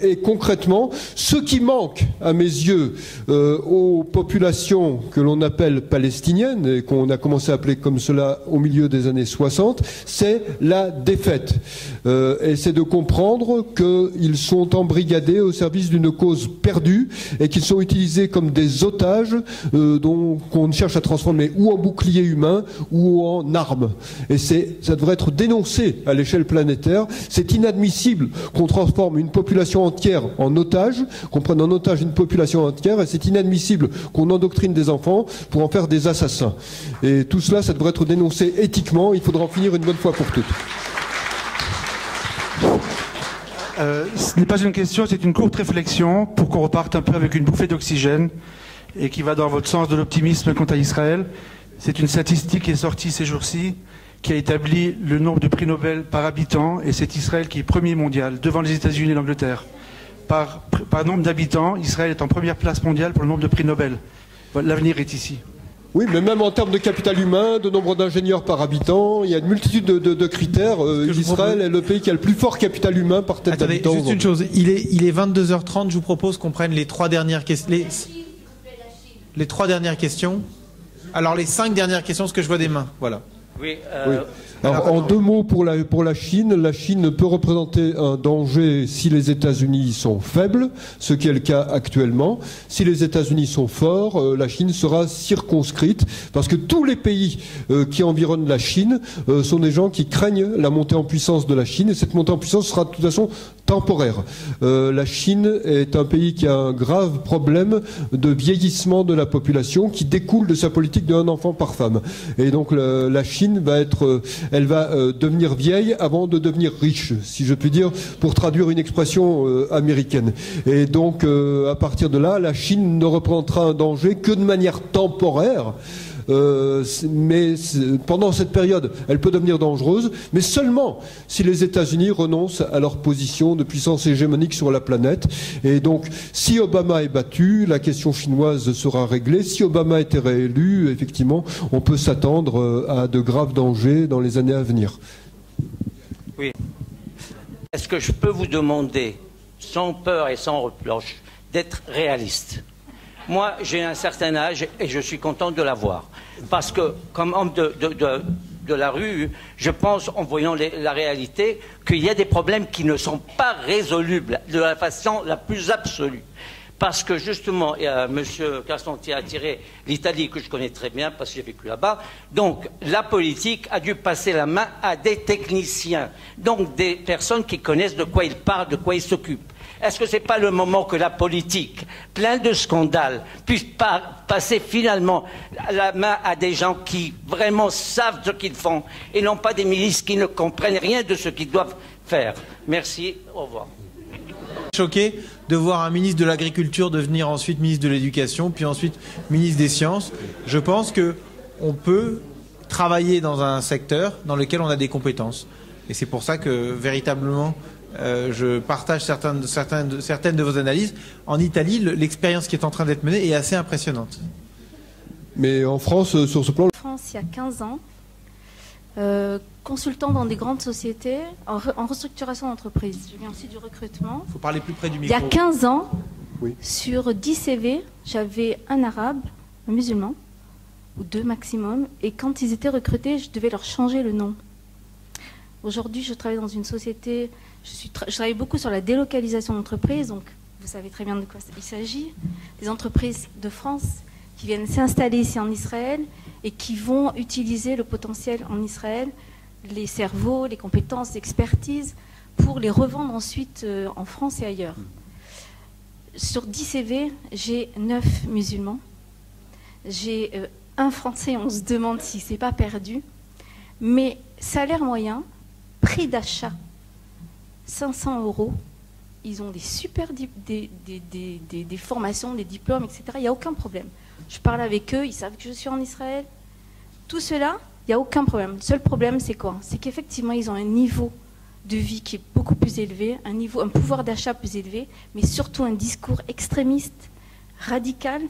Et concrètement, ce qui manque, à mes yeux, aux populations que l'on appelle palestiniennes, et qu'on a commencé à appeler comme cela au milieu des années 60, c'est la défaite. Et c'est de comprendre qu'ils sont embrigadés au service d'une cause perdue et qu'ils sont utilisés comme des otages qu'on cherche à transformer ou en bouclier humain ou en armes. Et ça devrait être dénoncé à l'échelle planétaire. C'est inadmissible qu'on transforme une population entière en otage, qu'on prenne en otage une population entière, et c'est inadmissible qu'on endoctrine des enfants pour en faire des assassins. Et tout cela, ça devrait être dénoncé éthiquement. Il faudra en finir une bonne fois pour toutes. Ce n'est pas une question, c'est une courte réflexion pour qu'on reparte un peu avec une bouffée d'oxygène et qui va dans votre sens de l'optimisme quant à Israël. C'est une statistique qui est sortie ces jours-ci, qui a établi le nombre de prix Nobel par habitant, et c'est Israël qui est premier mondial, devant les États-Unis et l'Angleterre. Par nombre d'habitants, Israël est en première place mondiale pour le nombre de prix Nobel. L'avenir est ici. Oui, mais même en termes de capital humain, de nombre d'ingénieurs par habitant, il y a une multitude de critères. Israël est le pays qui a le plus fort capital humain par tête d'habitant. Juste une chose, il est 22h30, je vous propose qu'on prenne les 3 dernières questions. Les 3 dernières questions. Alors les 5 dernières questions, parce que je vois des mains. Voilà. Oui. Alors, en 2 mots pour la Chine peut représenter un danger si les États-Unis sont faibles, ce qui est le cas actuellement. Si les États-Unis sont forts, la Chine sera circonscrite, parce que tous les pays qui environnent la Chine sont des gens qui craignent la montée en puissance de la Chine, et cette montée en puissance sera de toute façon temporaire. La Chine est un pays qui a un grave problème de vieillissement de la population qui découle de sa politique d'un enfant par femme. Et donc la Chine va devenir vieille avant de devenir riche, si je puis dire, pour traduire une expression américaine. Et donc à partir de là, la Chine ne représentera un danger que de manière temporaire. Mais pendant cette période, elle peut devenir dangereuse, mais seulement si les États-Unis renoncent à leur position de puissance hégémonique sur la planète. Et donc, si Obama est battu, la question chinoise sera réglée. Si Obama était réélu, effectivement, on peut s'attendre à de graves dangers dans les années à venir. Oui. Est-ce que je peux vous demander, sans peur et sans reproche, d'être réaliste ? Moi, j'ai un certain âge et je suis content de l'avoir. Parce que, comme homme de la rue, je pense, en voyant la réalité, qu'il y a des problèmes qui ne sont pas résolubles de la façon la plus absolue. Parce que justement, M. Cassanti a tiré l'Italie, que je connais très bien, parce que j'ai vécu là-bas. Donc, la politique a dû passer la main à des techniciens. Donc, des personnes qui connaissent de quoi ils parlent, de quoi ils s'occupent. Est-ce que ce n'est pas le moment que la politique, plein de scandales, puisse passer finalement la main à des gens qui vraiment savent ce qu'ils font et non pas des milices qui ne comprennent rien de ce qu'ils doivent faire? Merci, au revoir. Choqué de voir un ministre de l'Agriculture devenir ensuite ministre de l'Éducation, puis ensuite ministre des Sciences. Je pense qu'on peut travailler dans un secteur dans lequel on a des compétences. Et c'est pour ça que véritablement, je partage certaines de vos analyses. En Italie, l'expérience qui est en train d'être menée est assez impressionnante. Mais en France, sur ce plan... En France, il y a 15 ans, consultant dans des grandes sociétés, en restructuration d'entreprise. Je viens aussi du recrutement. Il faut parler plus près du micro. Il y a 15 ans, oui. Sur 10 CV, j'avais un arabe, un musulman, ou 2 maximum, et quand ils étaient recrutés, je devais leur changer le nom. Aujourd'hui, je travaille dans une société, je travaille beaucoup sur la délocalisation d'entreprises, donc vous savez très bien de quoi il s'agit. Des entreprises de France qui viennent s'installer ici en Israël et qui vont utiliser le potentiel en Israël, les cerveaux, les compétences, l'expertise, pour les revendre ensuite en France et ailleurs. Sur 10 CV, j'ai 9 musulmans. J'ai un Français, on se demande si c'est pas perdu. Mais salaire moyen, prix d'achat, 500 €. Ils ont des super des formations, des diplômes, etc. Il n'y a aucun problème. Je parle avec eux, ils savent que je suis en Israël. Tout cela, il n'y a aucun problème. Le seul problème, c'est quoi? C'est qu'effectivement, ils ont un niveau de vie qui est beaucoup plus élevé, un pouvoir d'achat plus élevé, mais surtout un discours extrémiste, radical,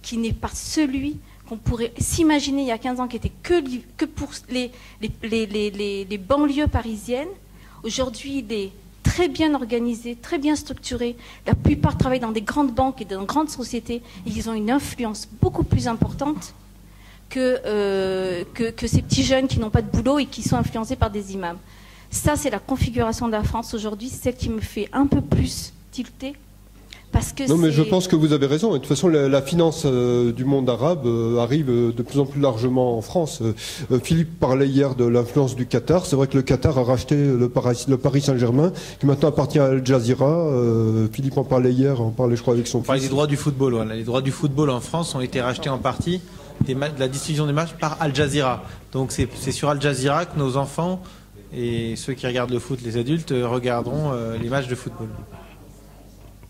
qui n'est pas celui qu'on pourrait s'imaginer il y a 15 ans, qui était que pour les banlieues parisiennes. Aujourd'hui, il est très bien organisé, très bien structuré. La plupart travaillent dans des grandes banques et dans de grandes sociétés. Et ils ont une influence beaucoup plus importante que ces petits jeunes qui n'ont pas de boulot et qui sont influencés par des imams. Ça, c'est la configuration de la France aujourd'hui. C'est celle qui me fait un peu plus tilter. Parce que non, mais je pense que vous avez raison. Et de toute façon, la finance du monde arabe arrive de plus en plus largement en France. Philippe parlait hier de l'influence du Qatar. C'est vrai que le Qatar a racheté le Paris Saint-Germain, qui maintenant appartient à Al Jazeera. Philippe en parlait hier, on parlait, je crois, avec son fils. Les droits du football. Voilà. Les droits du football en France ont été rachetés en partie de la diffusion des matchs par Al Jazeera. Donc c'est sur Al Jazeera que nos enfants et ceux qui regardent le foot, les adultes, regarderont les matchs de football.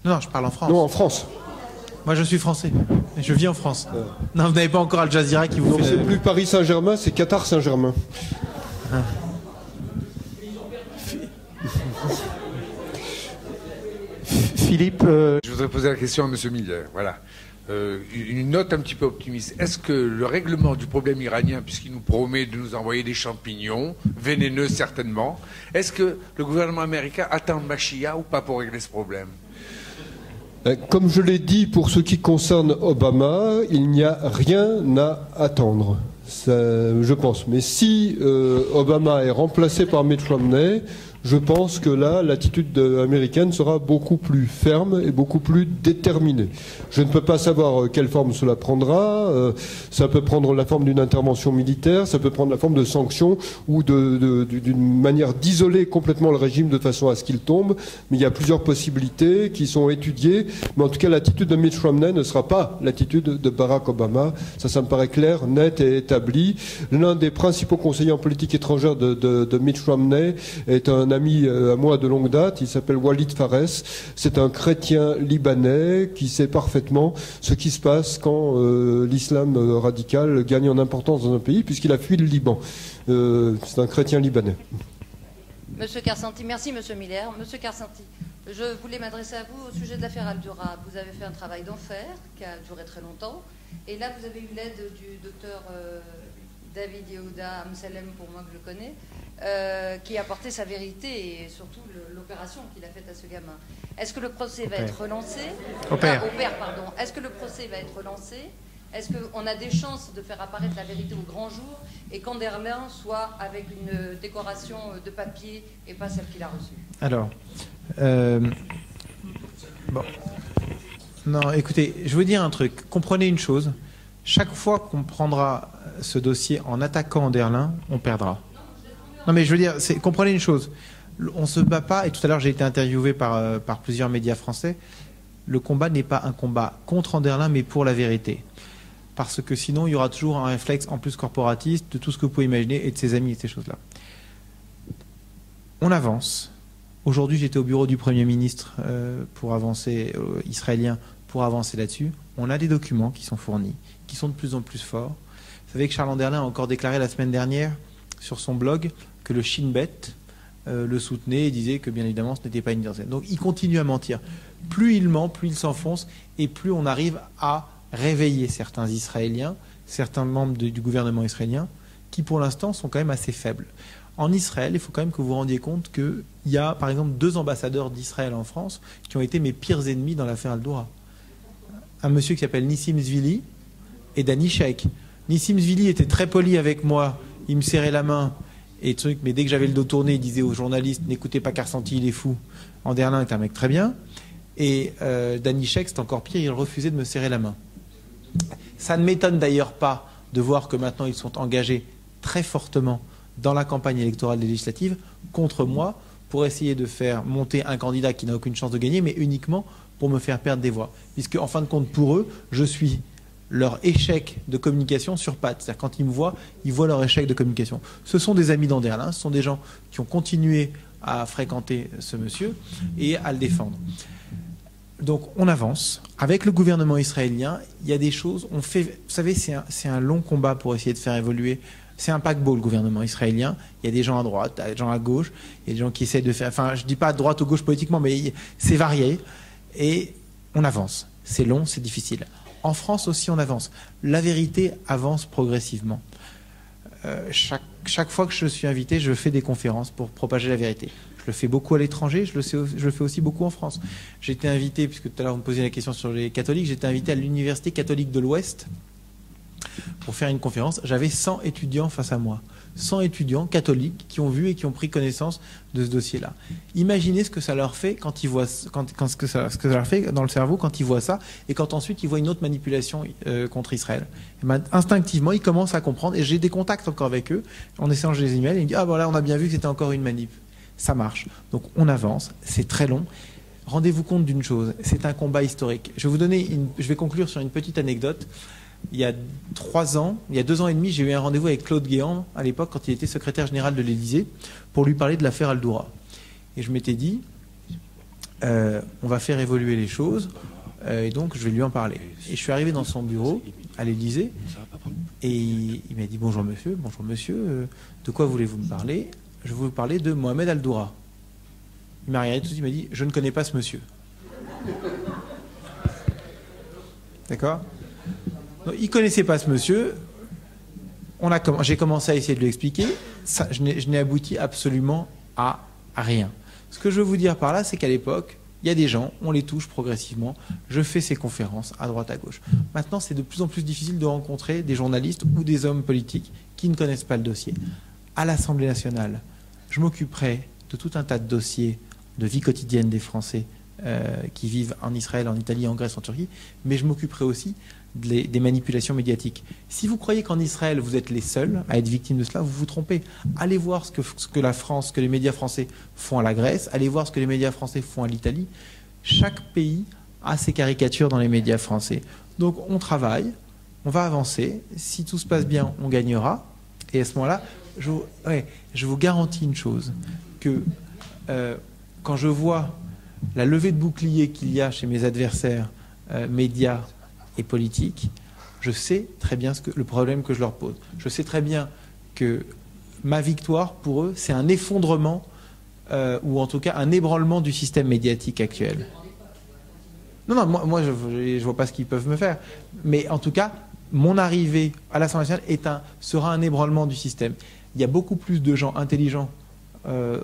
Non, je parle en France. Non, en France. Moi, je suis français. Je vis en France. Non, vous n'avez pas encore Al Jazeera qui vous donc fait... c'est plus Paris Saint-Germain, c'est Qatar Saint-Germain. Ah. Philippe... Je voudrais poser la question à M. Miller. Voilà. Une note un petit peu optimiste. Est-ce que le règlement du problème iranien, puisqu'il nous promet de nous envoyer des champignons, vénéneux certainement, est-ce que le gouvernement américain attend Mashiach ou pas pour régler ce problème? Comme je l'ai dit, pour ce qui concerne Obama, il n'y a rien à attendre, ça, je pense. Mais si Obama est remplacé par Mitt Romney, je pense que là, l'attitude américaine sera beaucoup plus ferme et beaucoup plus déterminée. Je ne peux pas savoir quelle forme cela prendra. Ça peut prendre la forme d'une intervention militaire, ça peut prendre la forme de sanctions ou d'une manière d'isoler complètement le régime de façon à ce qu'il tombe. Mais il y a plusieurs possibilités qui sont étudiées. Mais en tout cas, l'attitude de Mitt Romney ne sera pas l'attitude de Barack Obama. Ça me paraît clair, net et établi. L'un des principaux conseillers en politique étrangère de Mitt Romney est un ami à moi de longue date, il s'appelle Walid Fares. C'est un chrétien libanais qui sait parfaitement ce qui se passe quand l'islam radical gagne en importance dans un pays, puisqu'il a fui le Liban. C'est un chrétien libanais. Monsieur Karsanti, merci Monsieur Miller. Monsieur Karsanti, je voulais m'adresser à vous au sujet de l'affaire Al-Dura. Vous avez fait un travail d'enfer qui a duré très longtemps. Et là, vous avez eu l'aide du docteur David Yehuda Amsalem, pour moi que je connais, qui a apporté sa vérité et surtout l'opération qu'il a faite à ce gamin. Est-ce que le procès va être relancé? Au père, pardon. Est-ce que le procès va être relancé? Est-ce qu'on a des chances de faire apparaître la vérité au grand jour et qu'Anderlin soit avec une décoration de papier et pas celle qu'il a reçue? Alors, bon. Non, écoutez, je veux dire un truc. Comprenez une chose. Chaque fois qu'on prendra ce dossier en attaquant Anderlin, on perdra. Non, mais je veux dire, comprenez une chose. On ne se bat pas, et tout à l'heure j'ai été interviewé par plusieurs médias français. Le combat n'est pas un combat contre Anderlin, mais pour la vérité. Parce que sinon, il y aura toujours un réflexe en plus corporatiste de tout ce que vous pouvez imaginer et de ses amis et ces choses-là. On avance. Aujourd'hui, j'étais au bureau du Premier ministre pour avancer, israélien, pour avancer là-dessus. On a des documents qui sont fournis, qui sont de plus en plus forts. Vous savez que Charles Anderlin a encore déclaré la semaine dernière sur son blog que le Shin Bet le soutenait et disait que bien évidemment ce n'était pas une identité. Donc il continue à mentir. Plus il ment, plus il s'enfonce et plus on arrive à réveiller certains Israéliens, certains membres du gouvernement israélien qui pour l'instant sont quand même assez faibles. En Israël, il faut quand même que vous vous rendiez compte qu'il y a par exemple 2 ambassadeurs d'Israël en France qui ont été mes pires ennemis dans l'affaire Al-Doura. Un monsieur qui s'appelle Nissim Zvili et Danny Sheikh. Nissim Zvili était très poli avec moi, il me serrait la main et truc, mais dès que j'avais le dos tourné, il disait aux journalistes n'écoutez pas Karsanti, il est fou. Anderlin est un mec très bien. Et Danny Sheikh, c'est encore pire, il refusait de me serrer la main. Ça ne m'étonne d'ailleurs pas de voir que maintenant ils sont engagés très fortement dans la campagne électorale des législatives contre moi pour essayer de faire monter un candidat qui n'a aucune chance de gagner, mais uniquement pour me faire perdre des voix. Puisque en fin de compte, pour eux, je suis leur échec de communication sur pattes. C'est-à-dire quand ils me voient, ils voient leur échec de communication. Ce sont des amis d'Anderlin, ce sont des gens qui ont continué à fréquenter ce monsieur et à le défendre. Donc on avance. Avec le gouvernement israélien, il y a des choses, on fait, vous savez, c'est un long combat pour essayer de faire évoluer. C'est un paquebot, le gouvernement israélien. Il y a des gens à droite, des gens à gauche, il y a des gens qui essaient de faire... Enfin, je ne dis pas droite ou gauche politiquement, mais c'est varié. Et on avance. C'est long, c'est difficile. En France aussi, on avance. La vérité avance progressivement. Chaque fois que je suis invité, je fais des conférences pour propager la vérité. Je le fais beaucoup à l'étranger, je le fais aussi beaucoup en France. J'ai été invité, puisque tout à l'heure vous me posiez la question sur les catholiques, j'ai été invité à l'Université catholique de l'Ouest pour faire une conférence. J'avais 100 étudiants face à moi. 100 étudiants catholiques qui ont vu et qui ont pris connaissance de ce dossier-là. Imaginez ce que ça leur fait quand ils voient, ce que ça leur fait dans le cerveau quand ils voient ça, et quand ensuite ils voient une autre manipulation contre Israël. Et ben, instinctivement, ils commencent à comprendre, et j'ai des contacts encore avec eux, on échange des emails, et ils me disent « Ah voilà, on a bien vu que c'était encore une manip ». Ça marche. Donc on avance, c'est très long. Rendez-vous compte d'une chose, c'est un combat historique. Je vais conclure sur une petite anecdote. Il y a 3 ans, il y a 2 ans et demi, j'ai eu un rendez-vous avec Claude Guéant, à l'époque, quand il était secrétaire général de l'Élysée, pour lui parler de l'affaire Al-Doura. Et je m'étais dit, on va faire évoluer les choses, et donc je vais lui en parler. Et je suis arrivé dans son bureau, à l'Élysée, et il m'a dit, bonjour monsieur, de quoi voulez-vous me parler? Je vais vous parler de Mohamed Al-Doura. Il m'a regardé tout de suite, il m'a dit, je ne connais pas ce monsieur. D'accord? Il ne connaissait pas ce monsieur. J'ai commencé à essayer de lui expliquer. Je n'ai abouti absolument à rien. Ce que je veux vous dire par là, c'est qu'à l'époque, il y a des gens, on les touche progressivement. Je fais ces conférences à droite, à gauche. Maintenant, c'est de plus en plus difficile de rencontrer des journalistes ou des hommes politiques qui ne connaissent pas le dossier. À l'Assemblée nationale, je m'occuperai de tout un tas de dossiers de vie quotidienne des Français qui vivent en Israël, en Italie, en Grèce, en Turquie, mais je m'occuperai aussi des manipulations médiatiques. Si vous croyez qu'en Israël, vous êtes les seuls à être victimes de cela, vous vous trompez. Allez voir ce que la France, ce que les médias français font à la Grèce, allez voir ce que les médias français font à l'Italie. Chaque pays a ses caricatures dans les médias français. Donc on travaille, on va avancer. Si tout se passe bien, on gagnera. Et à ce moment-là, je vous garantis une chose, que quand je vois la levée de bouclier qu'il y a chez mes adversaires médias et politiques, je sais très bien le problème que je leur pose. Je sais très bien que ma victoire, pour eux, c'est un effondrement ou en tout cas un ébranlement du système médiatique actuel. Non, moi je vois pas ce qu'ils peuvent me faire. Mais en tout cas, mon arrivée à l'Assemblée nationale sera un ébranlement du système. Il y a beaucoup plus de gens intelligents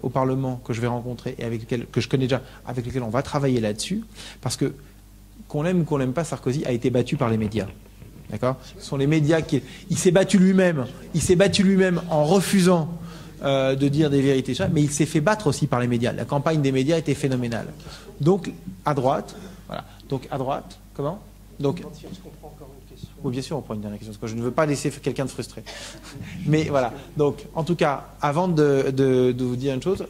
au Parlement que je vais rencontrer et que je connais déjà, avec lesquels on va travailler là-dessus, parce que qu'on l'aime ou qu'on l'aime pas, Sarkozy a été battu par les médias. D'accord ? Ce sont les médias il s'est battu lui-même. Il s'est battu lui-même en refusant de dire des vérités, mais il s'est fait battre aussi par les médias. La campagne des médias était phénoménale. Donc, à droite, voilà. Donc, à droite, comment? Donc, oui, bien sûr, on prend une dernière question, parce que je ne veux pas laisser quelqu'un de frustré. Mais voilà. Donc, en tout cas, avant de vous dire une chose,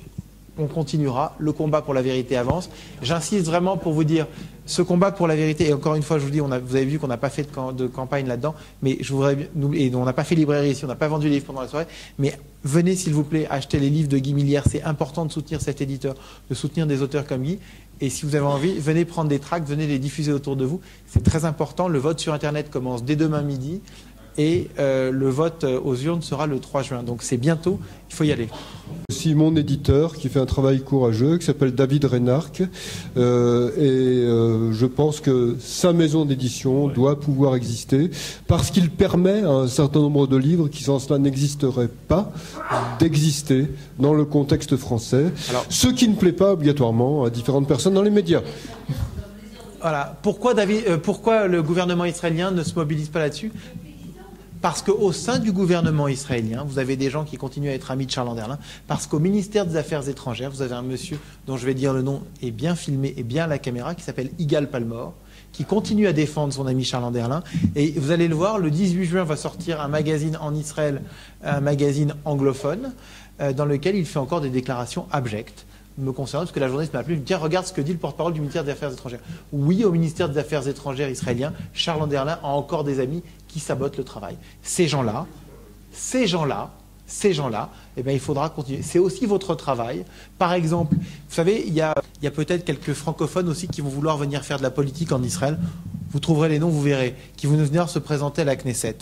on continuera. Le combat pour la vérité avance. J'insiste vraiment pour vous dire, ce combat pour la vérité, et encore une fois, je vous dis, vous avez vu qu'on n'a pas fait de campagne là-dedans, mais je voudrais, et on n'a pas fait librairie ici, on n'a pas vendu les livres pendant la soirée, mais venez s'il vous plaît acheter les livres de Guy Millière. C'est important de soutenir cet éditeur, de soutenir des auteurs comme Guy. Et si vous avez envie, venez prendre des tracts, venez les diffuser autour de vous. C'est très important. Le vote sur Internet commence dès demain midi. Et le vote aux urnes sera le 3 juin. Donc c'est bientôt, il faut y aller. Aussi mon éditeur qui fait un travail courageux, qui s'appelle David Reynarc. Je pense que sa maison d'édition doit pouvoir exister parce qu'il permet à un certain nombre de livres qui sans cela n'existeraient pas d'exister dans le contexte français. Alors, ce qui ne plaît pas obligatoirement à différentes personnes dans les médias. Voilà. Pourquoi le gouvernement israélien ne se mobilise pas là-dessus ? Parce qu'au sein du gouvernement israélien, vous avez des gens qui continuent à être amis de Charles Anderlin, parce qu'au ministère des Affaires étrangères, vous avez un monsieur dont je vais dire le nom est bien filmé et bien à la caméra, qui s'appelle Igal Palmor, qui continue à défendre son ami Charles Anderlin. Et vous allez le voir, le 18 juin va sortir un magazine en Israël, un magazine anglophone, dans lequel il fait encore des déclarations abjectes me concernant, parce que la journaliste m'a appelé, tiens, regarde ce que dit le porte-parole du ministère des Affaires étrangères. Oui, au ministère des Affaires étrangères israélien, Charles Anderlin a encore des amis qui sabotent le travail. Ces gens-là, eh bien, il faudra continuer. C'est aussi votre travail. Par exemple, vous savez, il y a peut-être quelques francophones aussi qui vont vouloir venir faire de la politique en Israël. Vous trouverez les noms, vous verrez, qui vont venir se présenter à la Knesset.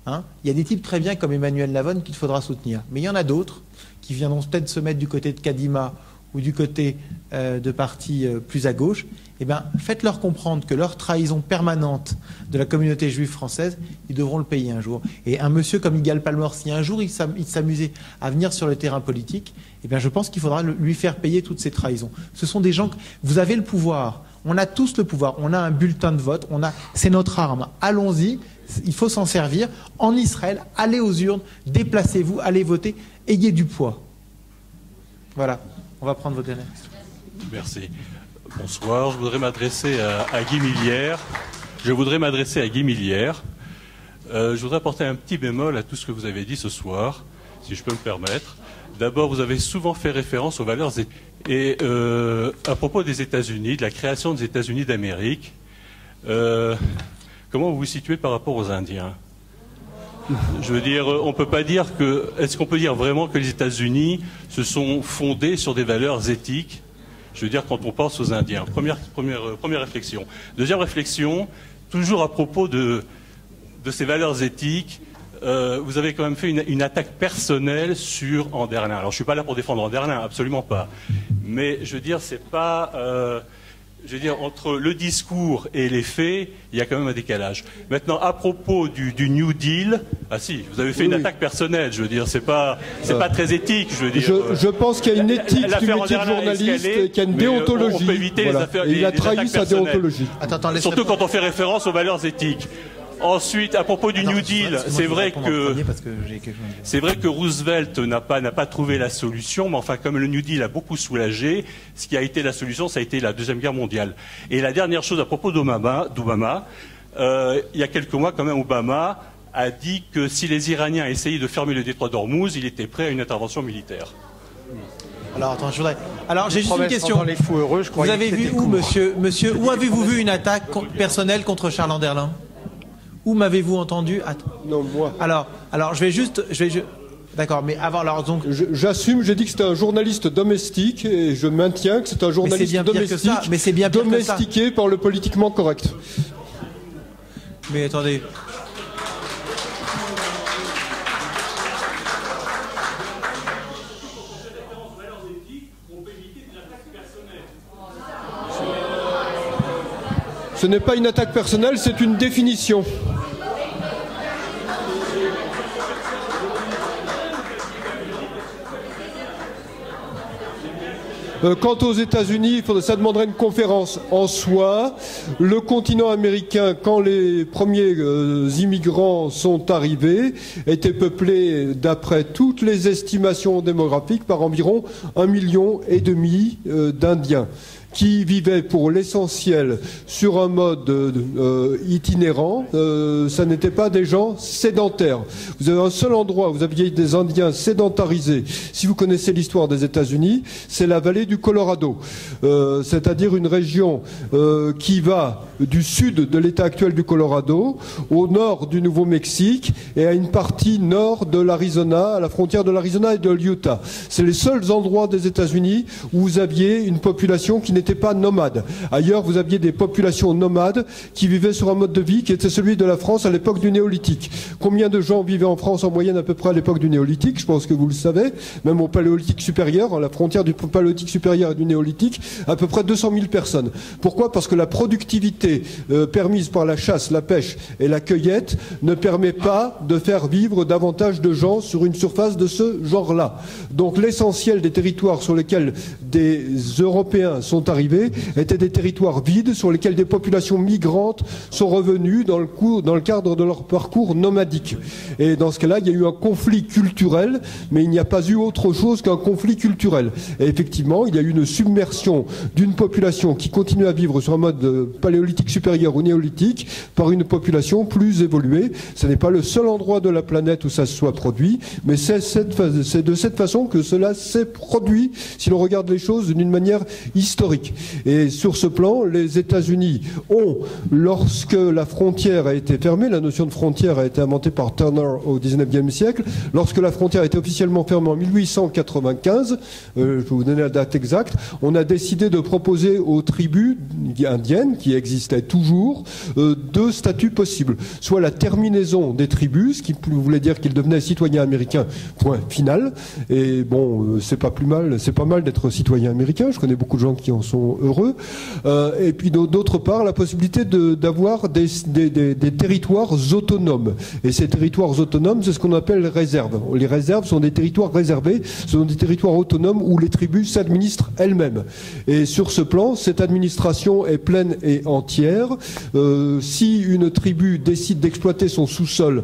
Hein, il y a des types très bien comme Emmanuel Lavonne qu'il faudra soutenir. Mais il y en a d'autres qui viendront peut-être se mettre du côté de Kadima ou du côté de partis plus à gauche. Eh bien, faites-leur comprendre que leur trahison permanente de la communauté juive française, ils devront le payer un jour. Et un monsieur comme Igal Palmor, si un jour il s'amusait à venir sur le terrain politique, eh bien, je pense qu'il faudra lui faire payer toutes ces trahisons. Ce sont des gens que vous avez le pouvoir. On a tous le pouvoir. On a un bulletin de vote. C'est notre arme. Allons-y. Il faut s'en servir. En Israël, allez aux urnes, déplacez-vous, allez voter, ayez du poids. Voilà. On va prendre vos dernières questions. Merci. Bonsoir. Je voudrais m'adresser à Guy Millière. Je voudrais apporter un petit bémol à tout ce que vous avez dit ce soir, si je peux me permettre. D'abord, vous avez souvent fait référence aux valeurs et à propos des États-Unis, de la création des États-Unis d'Amérique. Comment vous vous situez par rapport aux Indiens ? Je veux dire, on peut pas dire que. Est-ce qu'on peut dire vraiment que les États-Unis se sont fondés sur des valeurs éthiques? Je veux dire, quand on pense aux Indiens. Première réflexion. Deuxième réflexion, toujours à propos de ces valeurs éthiques, vous avez quand même fait une attaque personnelle sur Anderlin. Alors, je suis pas là pour défendre Anderlin, absolument pas. Mais je veux dire, c'est pas. Je veux dire, entre le discours et les faits, il y a quand même un décalage. Maintenant, à propos du New Deal, ah si, vous avez fait une attaque personnelle, je veux dire, c'est pas très éthique, je veux dire. Je pense qu'il y a une éthique du métier de journaliste et qu'il y a une déontologie. On peut éviter les affaires. Et il a trahi sa déontologie. Surtout quand on fait référence aux valeurs éthiques. Ensuite, à propos du New Deal, c'est vrai que Roosevelt n'a pas trouvé la solution, mais enfin, comme le New Deal a beaucoup soulagé, ce qui a été la solution, ça a été la Deuxième Guerre mondiale. Et la dernière chose à propos d'Obama, il y a quelques mois, quand même, Obama a dit que si les Iraniens essayaient de fermer le détroit d'Ormuz, il était prêt à une intervention militaire. Alors, attends, j'ai juste une question. Vous avez vu où, monsieur, où avez-vous vu une attaque personnelle contre Charles Anderlin ? Où m'avez-vous entendu? Non, moi. Alors, je vais juste... D'accord, mais avant, alors donc... J'assume, j'ai dit que c'était un journaliste domestique, et je maintiens que c'est un journaliste domestique, mais c'est bien pire domestiqué par le politiquement correct. Mais attendez... Ce n'est pas une attaque personnelle, c'est une définition. Quant aux États-Unis, ça demanderait une conférence en soi. Le continent américain, quand les premiers immigrants sont arrivés, était peuplé, d'après toutes les estimations démographiques, par environ 1,5 million d'Indiens. qui vivaient pour l'essentiel sur un mode itinérant. Ça n'était pas des gens sédentaires. Vous avez un seul endroit où vous aviez des Indiens sédentarisés. Si vous connaissez l'histoire des États-Unis, c'est la vallée du Colorado, c'est-à-dire une région qui va du sud de l'État actuel du Colorado au nord du Nouveau-Mexique et à une partie nord de l'Arizona, à la frontière de l'Arizona et de l'Utah. C'est les seuls endroits des États-Unis où vous aviez une population qui n'était pas nomade. Ailleurs, vous aviez des populations nomades qui vivaient sur un mode de vie qui était celui de la France à l'époque du Néolithique. Combien de gens vivaient en France en moyenne à peu près à l'époque du Néolithique? Je pense que vous le savez, même au Paléolithique supérieur, à la frontière du Paléolithique supérieur et du Néolithique, à peu près 200 000 personnes. Pourquoi? Parce que la productivité permise par la chasse, la pêche et la cueillette ne permet pas de faire vivre davantage de gens sur une surface de ce genre-là. Donc l'essentiel des territoires sur lesquels des Européens sont arrivés étaient des territoires vides sur lesquels des populations migrantes sont revenues dans le cadre de leur parcours nomadique. Et dans ce cas-là, il y a eu un conflit culturel, mais il n'y a pas eu autre chose qu'un conflit culturel. Et effectivement, il y a eu une submersion d'une population qui continue à vivre sur un mode paléolithique supérieur ou néolithique par une population plus évoluée. Ce n'est pas le seul endroit de la planète où ça se soit produit, mais c'est de cette façon que cela s'est produit si l'on regarde les choses d'une manière historique. Et sur ce plan, les États-Unis ont, lorsque la frontière a été fermée, la notion de frontière a été inventée par Turner au XIXe siècle, lorsque la frontière a été officiellement fermée en 1895, je vais vous donner la date exacte, on a décidé de proposer aux tribus indiennes, qui existaient toujours, deux statuts possibles. Soit la terminaison des tribus, ce qui voulait dire qu'ils devenaient citoyens américains, point final. Et bon, c'est pas plus mal, c'est pas mal d'être citoyen américain, je connais beaucoup de gens qui en sont heureux. Et puis d'autre part, la possibilité d'avoir des territoires autonomes. Et ces territoires autonomes, c'est ce qu'on appelle réserves. Les réserves sont des territoires réservés, ce sont des territoires autonomes où les tribus s'administrent elles-mêmes. Et sur ce plan, cette administration est pleine et entière. Si une tribu décide d'exploiter son sous-sol,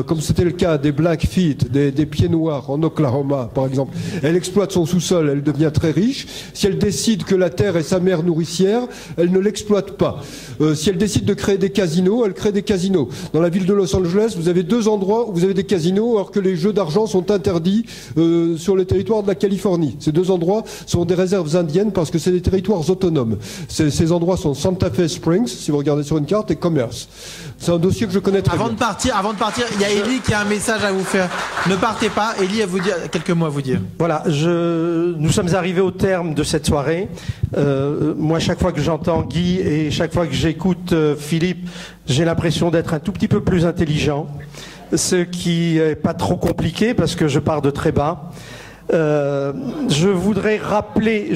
comme c'était le cas des Blackfeet, des pieds noirs en Oklahoma par exemple, elle exploite son sous-sol, elle devient très riche. Si elle décide que la terre est sa mère nourricière, elle ne l'exploite pas. Si elle décide de créer des casinos, elle crée des casinos. Dans la ville de Los Angeles, vous avez deux endroits où vous avez des casinos alors que les jeux d'argent sont interdits sur le territoire de la Californie. Ces deux endroits sont des réserves indiennes parce que c'est des territoires autonomes. Ces endroits sont Santa Fe Springs, si vous regardez sur une carte, et Commerce. C'est un dossier que je connais très bien. Avant de partir, il y a Élie qui a un message à vous faire. Ne partez pas, Élie a quelques mots à vous dire. Voilà, nous sommes arrivés au terme de cette soirée. Moi, chaque fois que j'entends Guy et chaque fois que j'écoute Philippe, j'ai l'impression d'être un tout petit peu plus intelligent, ce qui n'est pas trop compliqué parce que je pars de très bas. Je voudrais rappeler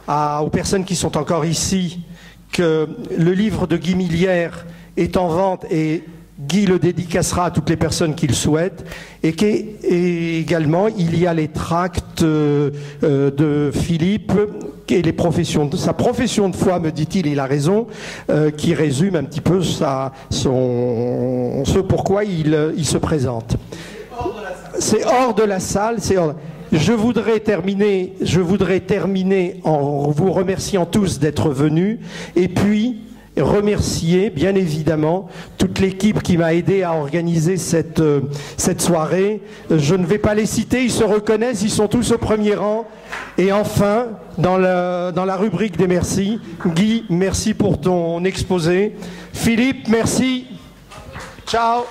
aux personnes qui sont encore ici que le livre de Guy Millière est en vente et Guy le dédicacera à toutes les personnes qui le souhaitent, et également il y a les tracts de Philippe et sa profession de foi, me dit-il, il a raison, qui résume un petit peu ce pourquoi il se présente. C'est hors de la salle, Je voudrais terminer en vous remerciant tous d'être venus, et puis remercier bien évidemment toute l'équipe qui m'a aidé à organiser cette soirée. Je ne vais pas les citer, ils se reconnaissent, ils sont tous au premier rang. Et enfin, dans la rubrique des merci, Guy, merci pour ton exposé. Philippe, merci. Ciao.